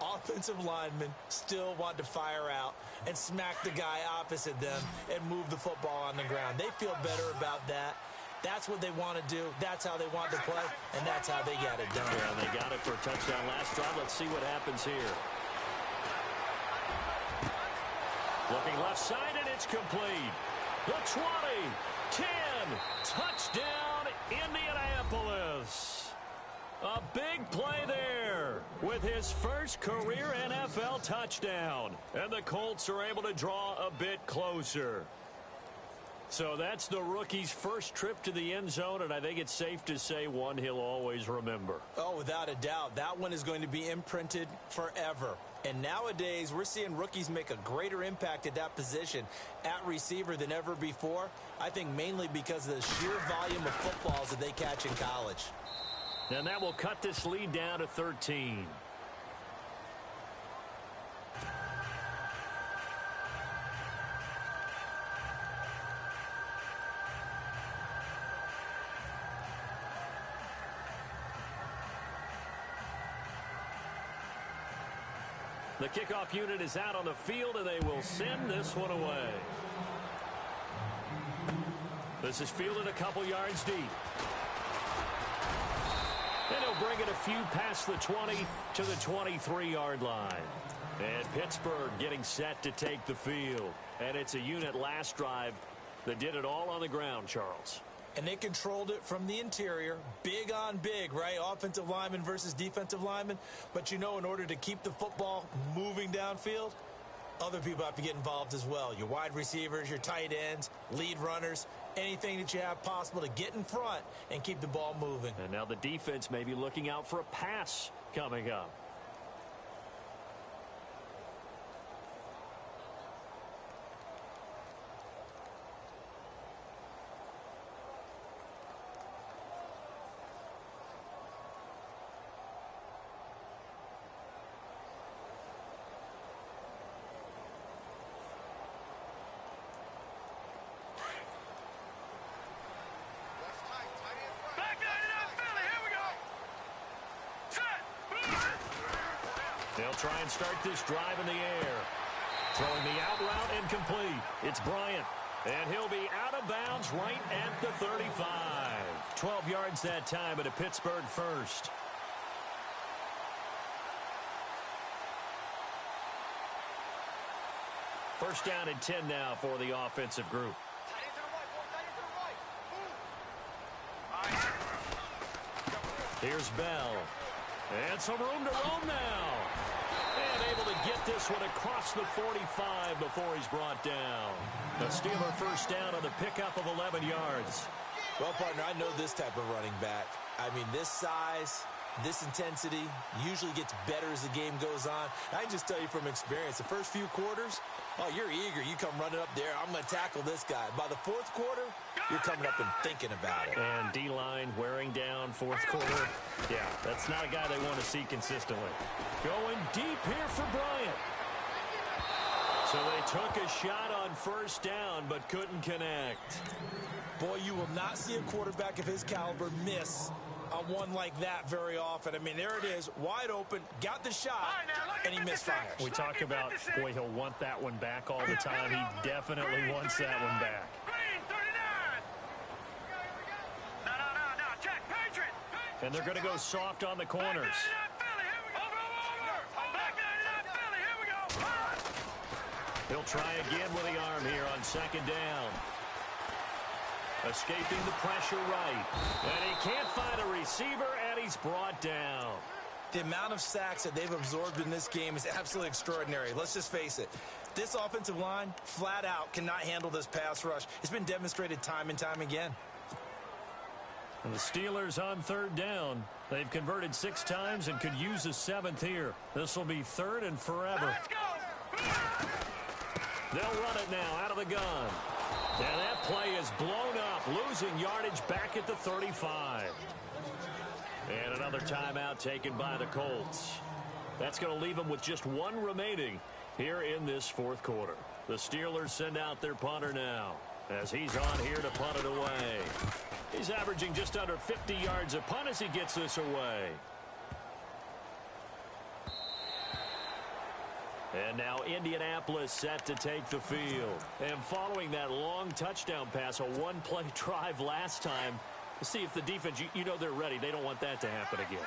offensive linemen still want to fire out and smack the guy opposite them and move the football on the ground. They feel better about that. That's what they want to do. That's how they want to play, and that's how they got it done. Yeah, and they got it for a touchdown last drive. Let's see what happens here. Looking left side, and it's complete. The 20, 10, touchdown, Indianapolis. A big play there with his first career NFL touchdown. And the Colts are able to draw a bit closer. So that's the rookie's first trip to the end zone, and I think it's safe to say one he'll always remember. Oh, without a doubt. That one is going to be imprinted forever. And nowadays, we're seeing rookies make a greater impact at that position at receiver than ever before. I think mainly because of the sheer volume of footballs that they catch in college. And that will cut this lead down to 13. The kickoff unit is out on the field, and they will send this one away. This is fielded a couple yards deep. And he'll bring it a few past the 20 to the 23-yard line. And Pittsburgh getting set to take the field. And it's a unit last drive that did it all on the ground, Charles. And they controlled it from the interior. Big on big, right? Offensive lineman versus defensive lineman. But, you know, in order to keep the football moving downfield, other people have to get involved as well. Your wide receivers, your tight ends, lead runners, anything that you have possible to get in front and keep the ball moving. And now the defense may be looking out for a pass coming up. They'll try and start this drive in the air. Throwing the out route incomplete. It's Bryant. And he'll be out of bounds right at the 35. 12 yards that time, but a Pittsburgh first. First down and 10 now for the offensive group. Here's Bell. And some room to roam now. And able to get this one across the 45 before he's brought down. The Steeler first down on the pickup of 11 yards. Well, partner, I know this type of running back. I mean, this size, this intensity usually gets better as the game goes on. I can just tell you from experience, the first few quarters, oh, you're eager. You come running up there. I'm going to tackle this guy. By the fourth quarter, you're coming up and thinking about it. And D-line wearing down fourth quarter. Yeah, that's not a guy they want to see consistently. Going deep here for Bryant. So they took a shot on first down but couldn't connect. Boy, you will not see a quarterback of his caliber miss on one like that very often. I mean, there it is, wide open, got the shot, and he misfires. We talk about, boy, he'll want that one back all the time. He definitely wants that one back. And they're going to go soft on the corners. He'll try again with the arm here on second down. Escaping the pressure right. And he can't find a receiver, and he's brought down. The amount of sacks that they've absorbed in this game is absolutely extraordinary. Let's just face it. This offensive line, flat out, cannot handle this pass rush. It's been demonstrated time and time again. And the Steelers on third down. They've converted 6 times and could use a 7th here. This will be third and forever. Let's go! They'll run it now out of the gun. And that play is blown up, losing yardage back at the 35. And another timeout taken by the Colts. That's going to leave them with just one remaining here in this fourth quarter. The Steelers send out their punter now as he's on here to punt it away. He's averaging just under 50 yards a punt as he gets this away. And now Indianapolis set to take the field. And following that long touchdown pass, a one-play drive last time, to see if the defense, you know they're ready. They don't want that to happen again.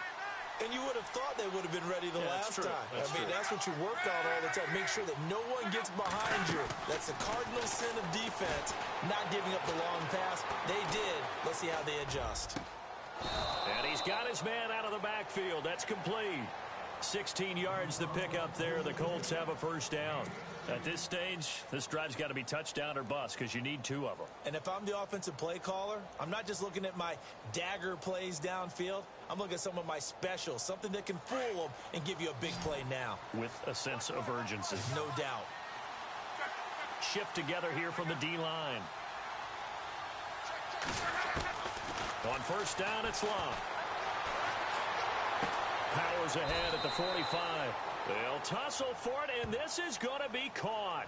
And you would have thought they would have been ready the last time. That's what you work on all the time. Make sure that no one gets behind you. That's the cardinal sin of defense, not giving up the long pass. They did. Let's see how they adjust. And he's got his man out of the backfield. That's complete. 16 yards to pick up there. The Colts have a first down. At this stage, this drive's got to be touchdown or bust because you need two of them. And if I'm the offensive play caller, I'm not just looking at my dagger plays downfield. I'm looking at some of my specials, something that can fool them and give you a big play now. With a sense of urgency. No doubt. Shift together here from the D-line. On first down, it's Love. Powers ahead at the 45. They'll tussle for it, and this is going to be caught.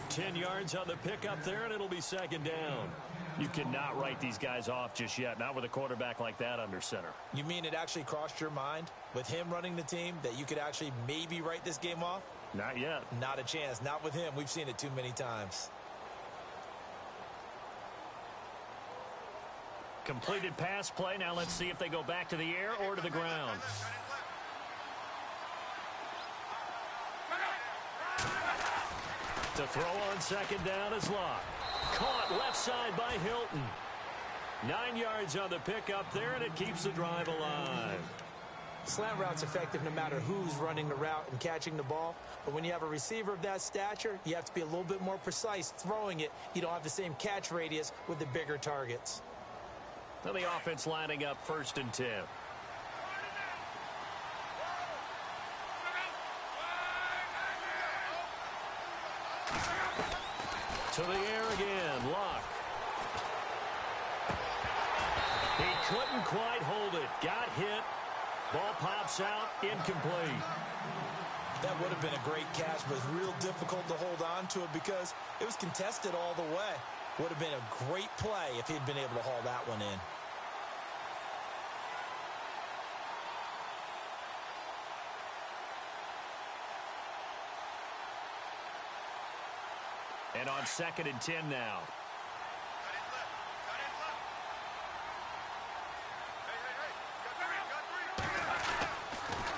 10 yards on the pickup there, and it'll be second down. You cannot write these guys off just yet, not with a quarterback like that under center. You mean it actually crossed your mind with him running the team that you could actually maybe write this game off? Not yet. Not a chance. Not with him. We've seen it too many times. Completed pass play. Now let's see if they go back to the air or to the ground. To throw on second down is Locke. Caught left side by Hilton. 9 yards on the pickup there, and it keeps the drive alive. Slant route's effective no matter who's running the route and catching the ball. But when you have a receiver of that stature, you have to be a little bit more precise throwing it. You don't have the same catch radius with the bigger targets. Now the offense lining up 1st and 10. To the air again, Locke. He couldn't quite hold it. Got hit. Ball pops out, incomplete. That would have been a great catch, but it's real difficult to hold on to it because it was contested all the way. Would have been a great play if he'd been able to haul that one in. And on 2nd and 10 now.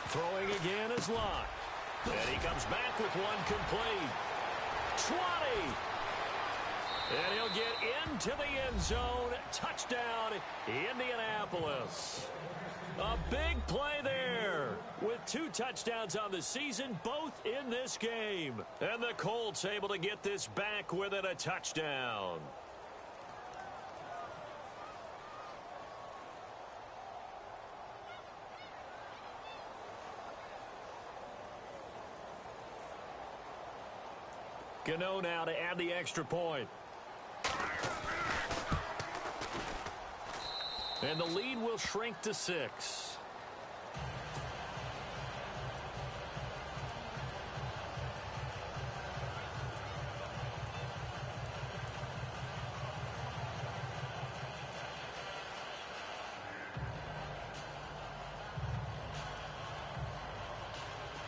Throwing again is Locke. And he comes back with one complete. 20. And he'll get into the end zone. Touchdown, Indianapolis. A big play there with 2 touchdowns on the season, both in this game. And the Colts able to get this back within a touchdown. Gano now to add the extra point. And the lead will shrink to 6.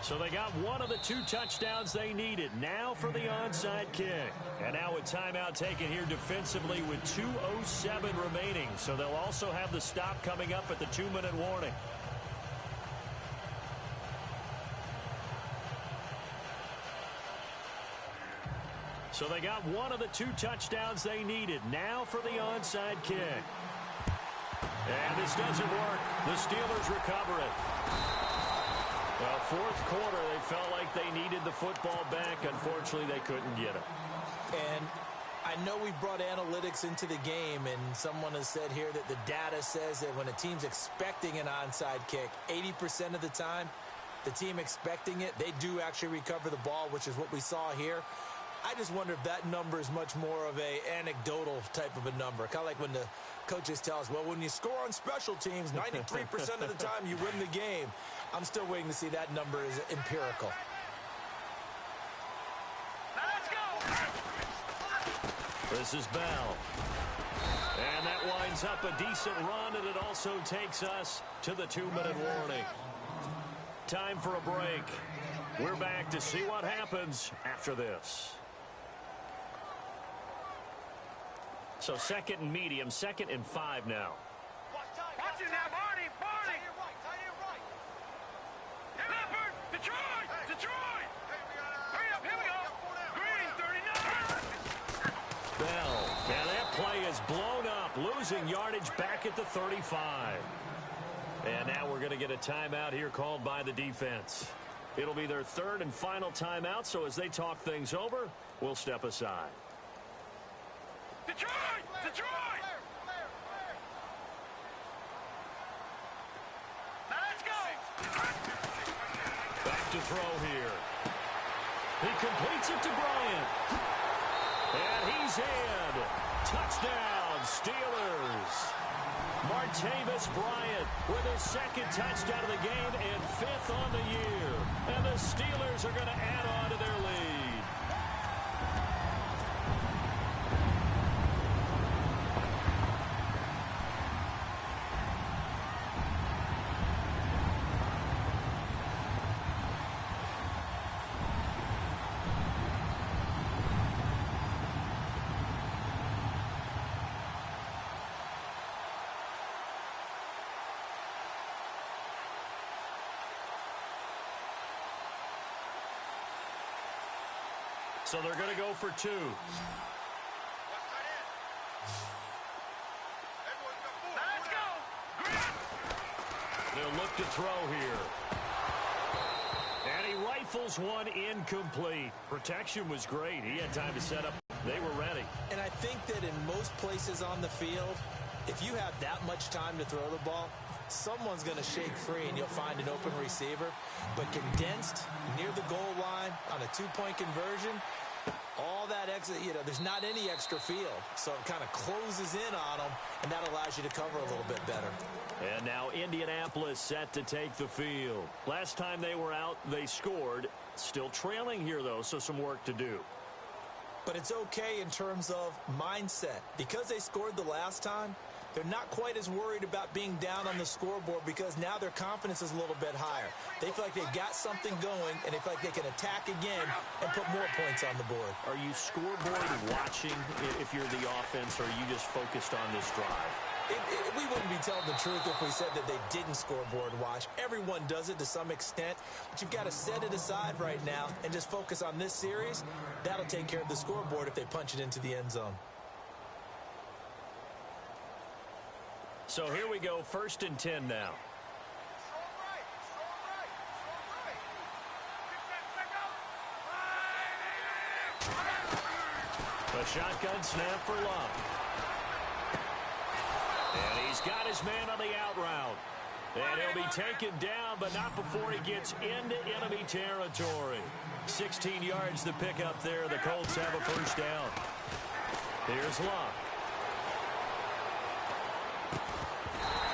So they got one of the 2 touchdowns they needed. Now for the onside kick. And now a timeout taken here defensively with 2:07 remaining. So they'll also have the stop coming up at the 2-minute warning. So they got one of the 2 touchdowns they needed. Now for the onside kick. And this doesn't work. The Steelers recover it. Well, 4th quarter, they felt like they needed the football back. Unfortunately, they couldn't get it. And I know we brought analytics into the game, and someone has said here that the data says that when a team's expecting an onside kick, 80% of the time, the team expecting it, they do actually recover the ball, which is what we saw here. I just wonder if that number is much more of a anecdotal type of a number. Kind of like when the coaches tell us, well, when you score on special teams, 93% of the time you win the game. I'm still waiting to see that number is empirical. Now let's go. This is Bell. And that winds up a decent run, and it also takes us to the 2-minute warning. Time for a break. We're back to see what happens after this. So second and medium, 2nd and 5 now. Watch it now, Barney! Barney! Tight end right. Leopard! Detroit! Detroit! Hurry up, here we go! Green, 39! Bell. And that play is blown up, losing yardage back at the 35. And now we're going to get a timeout here called by the defense. It'll be their 3rd and final timeout, so as they talk things over, we'll step aside. Detroit! Detroit! Now let's go! Back to throw here. He completes it to Bryant. And he's in. Touchdown, Steelers. Martavis Bryant with his 2nd touchdown of the game and 5th on the year. And the Steelers are going to add on to their lead. So they're going to go for 2. Let's go! They'll look to throw here. And he rifles one incomplete. Protection was great. He had time to set up. They were ready. And I think that in most places on the field, if you have that much time to throw the ball, someone's going to shake free and you'll find an open receiver. But condensed near the goal line on a 2-point conversion, all that exit, there's not any extra field. So it kind of closes in on them, and that allows you to cover a little bit better. And now Indianapolis set to take the field. Last time they were out, they scored. Still trailing here, though, so some work to do. But it's okay in terms of mindset. Because they scored the last time, they're not quite as worried about being down on the scoreboard because now their confidence is a little bit higher. They feel like they've got something going, and they feel like they can attack again and put more points on the board. Are you scoreboard watching if you're the offense, or are you just focused on this drive? We wouldn't be telling the truth if we said that they didn't scoreboard watch. Everyone does it to some extent, but you've got to set it aside right now and just focus on this series. That'll take care of the scoreboard if they punch it into the end zone. So here we go, 1st and 10 now. A shotgun snap for Luck. And he's got his man on the out route. And he'll be taken down, but not before he gets into enemy territory. 16 yards to pick up there. The Colts have a 1st down. Here's Luck.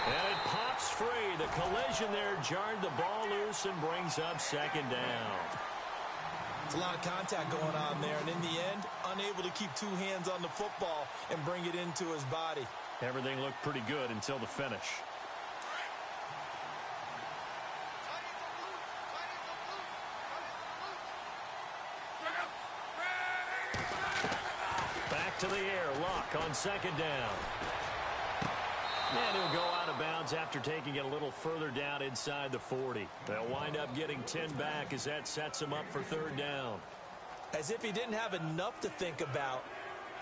And it pops free. The collision there jarred the ball loose and brings up 2nd down. It's a lot of contact going on there, and in the end, unable to keep 2 hands on the football and bring it into his body. Everything looked pretty good until the finish. Back to the air. Luck on 2nd down. And he'll go out of bounds after taking it a little further down inside the 40. They'll wind up getting 10 back as that sets him up for 3rd down. As if he didn't have enough to think about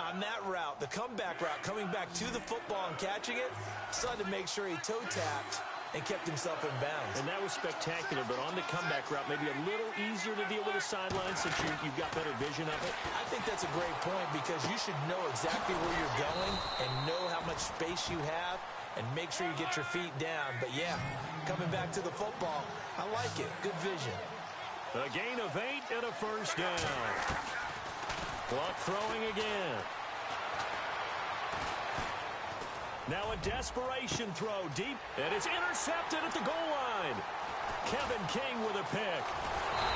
on that route, the comeback route, coming back to the football and catching it, decided to make sure he toe-tapped and kept himself in bounds. And that was spectacular, but on the comeback route, maybe a little easier to deal with the sideline since you've got better vision of it. I think that's a great point because you should know exactly where you're going and know how much space you have and make sure you get your feet down. But, yeah, coming back to the football, I like it. Good vision. A gain of 8 and a 1st down. Luck throwing again. Now a desperation throw deep, and it's intercepted at the goal line. Kevin King with a pick.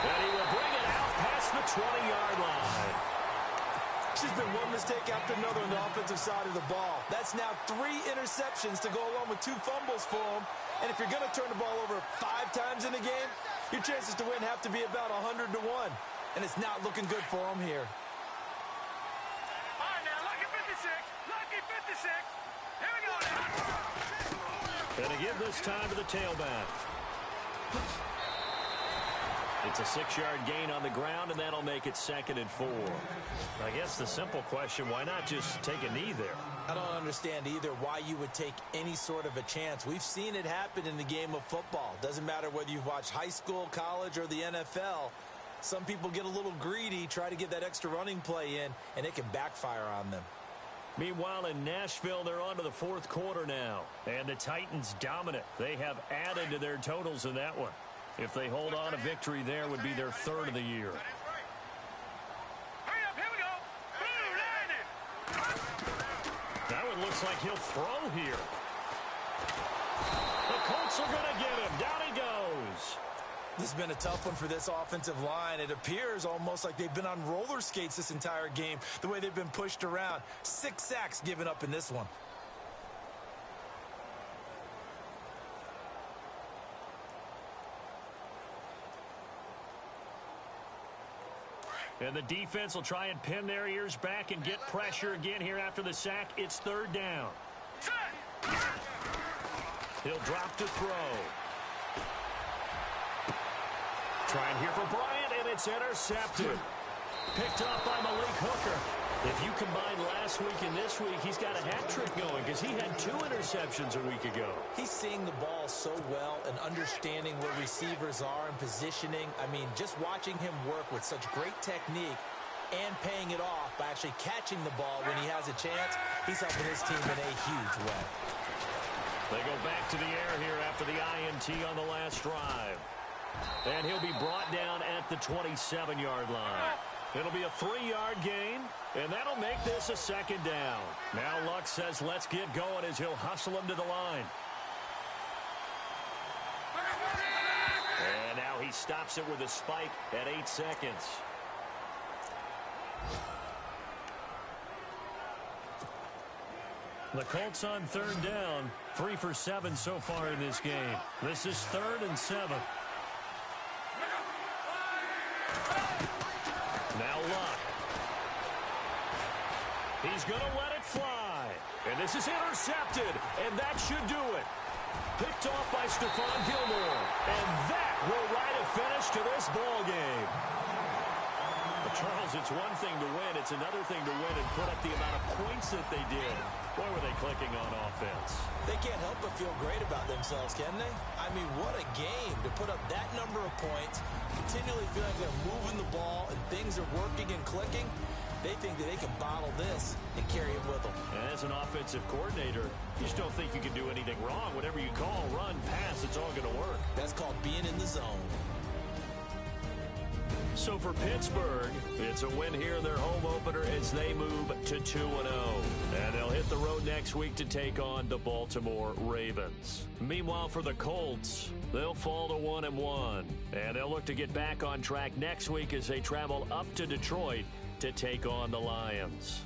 And he will bring it out past the 20-yard line. It's just been one mistake after another on the offensive side of the ball. That's now 3 interceptions to go along with 2 fumbles for him. And if you're going to turn the ball over 5 times in the game, your chances to win have to be about 100 to 1. And it's not looking good for him here. All right, now, lucky 56. Lucky 56. Here we go now. Going to give this time to the tailback. It's a 6-yard gain on the ground, and that'll make it 2nd and 4. I guess the simple question, why not just take a knee there? I don't understand either why you would take any sort of a chance. We've seen it happen in the game of football. Doesn't matter whether you've watched high school, college, or the NFL. Some people get a little greedy, try to get that extra running play in, and it can backfire on them. Meanwhile, in Nashville, they're on to the 4th quarter now. And the Titans dominant. They have added to their totals in that one. If they hold on, a victory there would be their 3rd of the year. Hurry up, here we go. Blue, landing. That one looks like he'll throw here. The Colts are going to get him. Down he goes. This has been a tough one for this offensive line. It appears almost like they've been on roller skates this entire game, the way they've been pushed around. 6 sacks given up in this one. And the defense will try and pin their ears back and get pressure again here after the sack. It's 3rd down. He'll drop to throw. Trying here for Bryant, and it's intercepted. Picked up by Malik Hooker. If you combine last week and this week, he's got a hat trick going because he had 2 interceptions a week ago. He's seeing the ball so well and understanding where receivers are and positioning. I mean, just watching him work with such great technique and paying it off by actually catching the ball when he has a chance, he's helping his team in a huge way. They go back to the air here after the INT on the last drive. And he'll be brought down at the 27-yard line. It'll be a 3-yard gain, and that'll make this a 2nd down. Now Luck says let's get going as he'll hustle him to the line. And now he stops it with a spike at 8 seconds. The Colts on 3rd down, 3 for 7 so far in this game. This is 3rd and 7. Now Luck. He's going to let it fly. And this is intercepted, and that should do it. Picked off by Stephon Gilmore. And that will write a finish to this ball game. But Charles, it's one thing to win. It's another thing to win and put up the amount of points that they did. Boy, were they clicking on offense. They can't help but feel great about themselves, can they? I mean, what a game to put up that number of points, continually feel like they're moving the ball and things are working and clicking. They think that they can bottle this and carry it with them. And as an offensive coordinator, you just don't think you can do anything wrong. Whatever you call, run, pass, it's all going to work. That's called being in the zone. So for Pittsburgh, it's a win here in their home opener as they move to 2-0. And they'll hit the road next week to take on the Baltimore Ravens. Meanwhile, for the Colts, they'll fall to 1-1. And they'll look to get back on track next week as they travel up to Detroit to take on the Lions.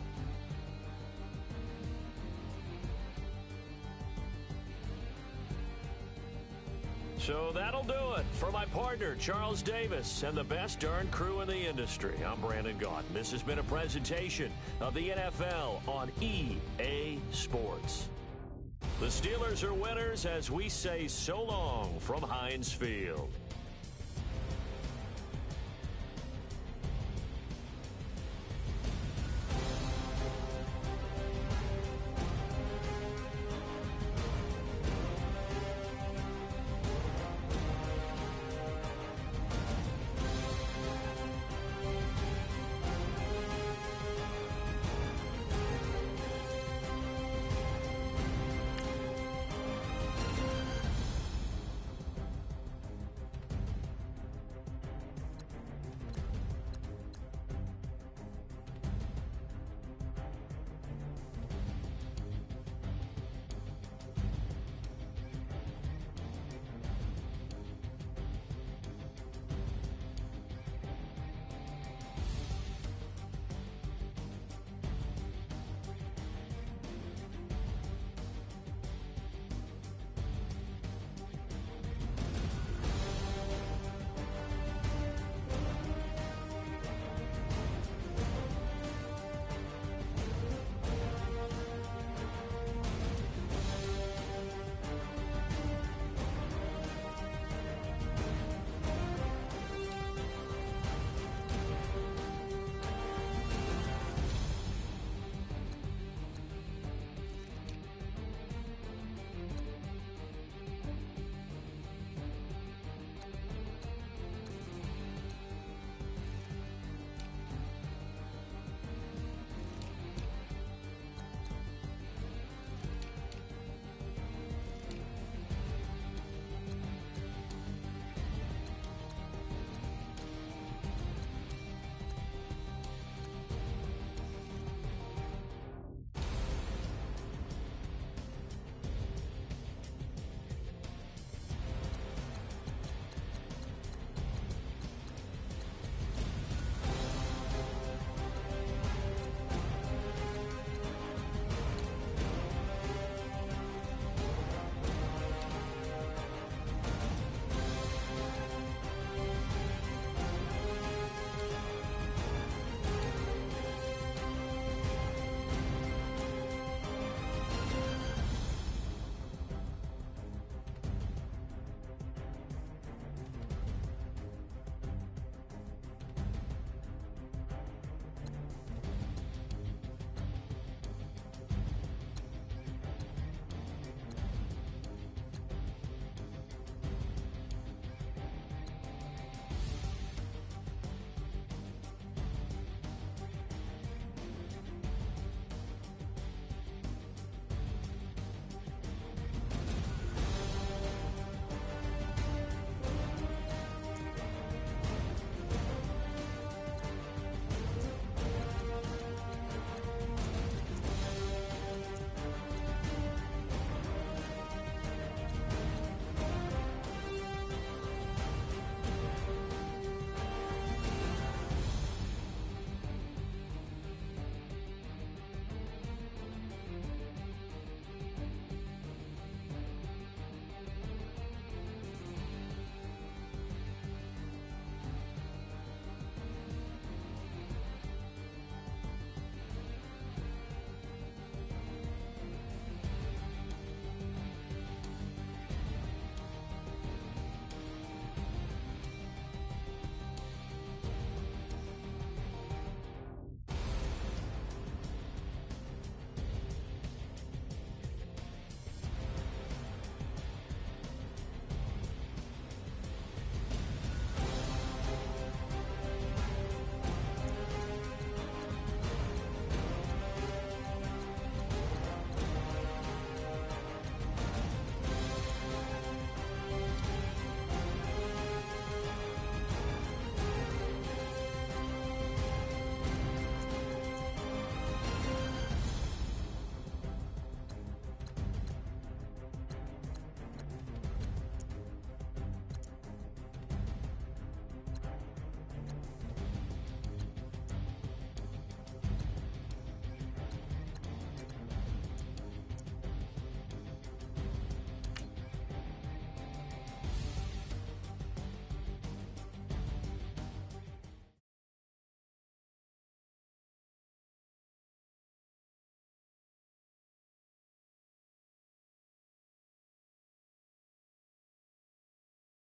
So that'll do it for my partner, Charles Davis, and the best darn crew in the industry. I'm Brandon Gaudin. This has been a presentation of the NFL on EA Sports. The Steelers are winners as we say so long from Heinz Field.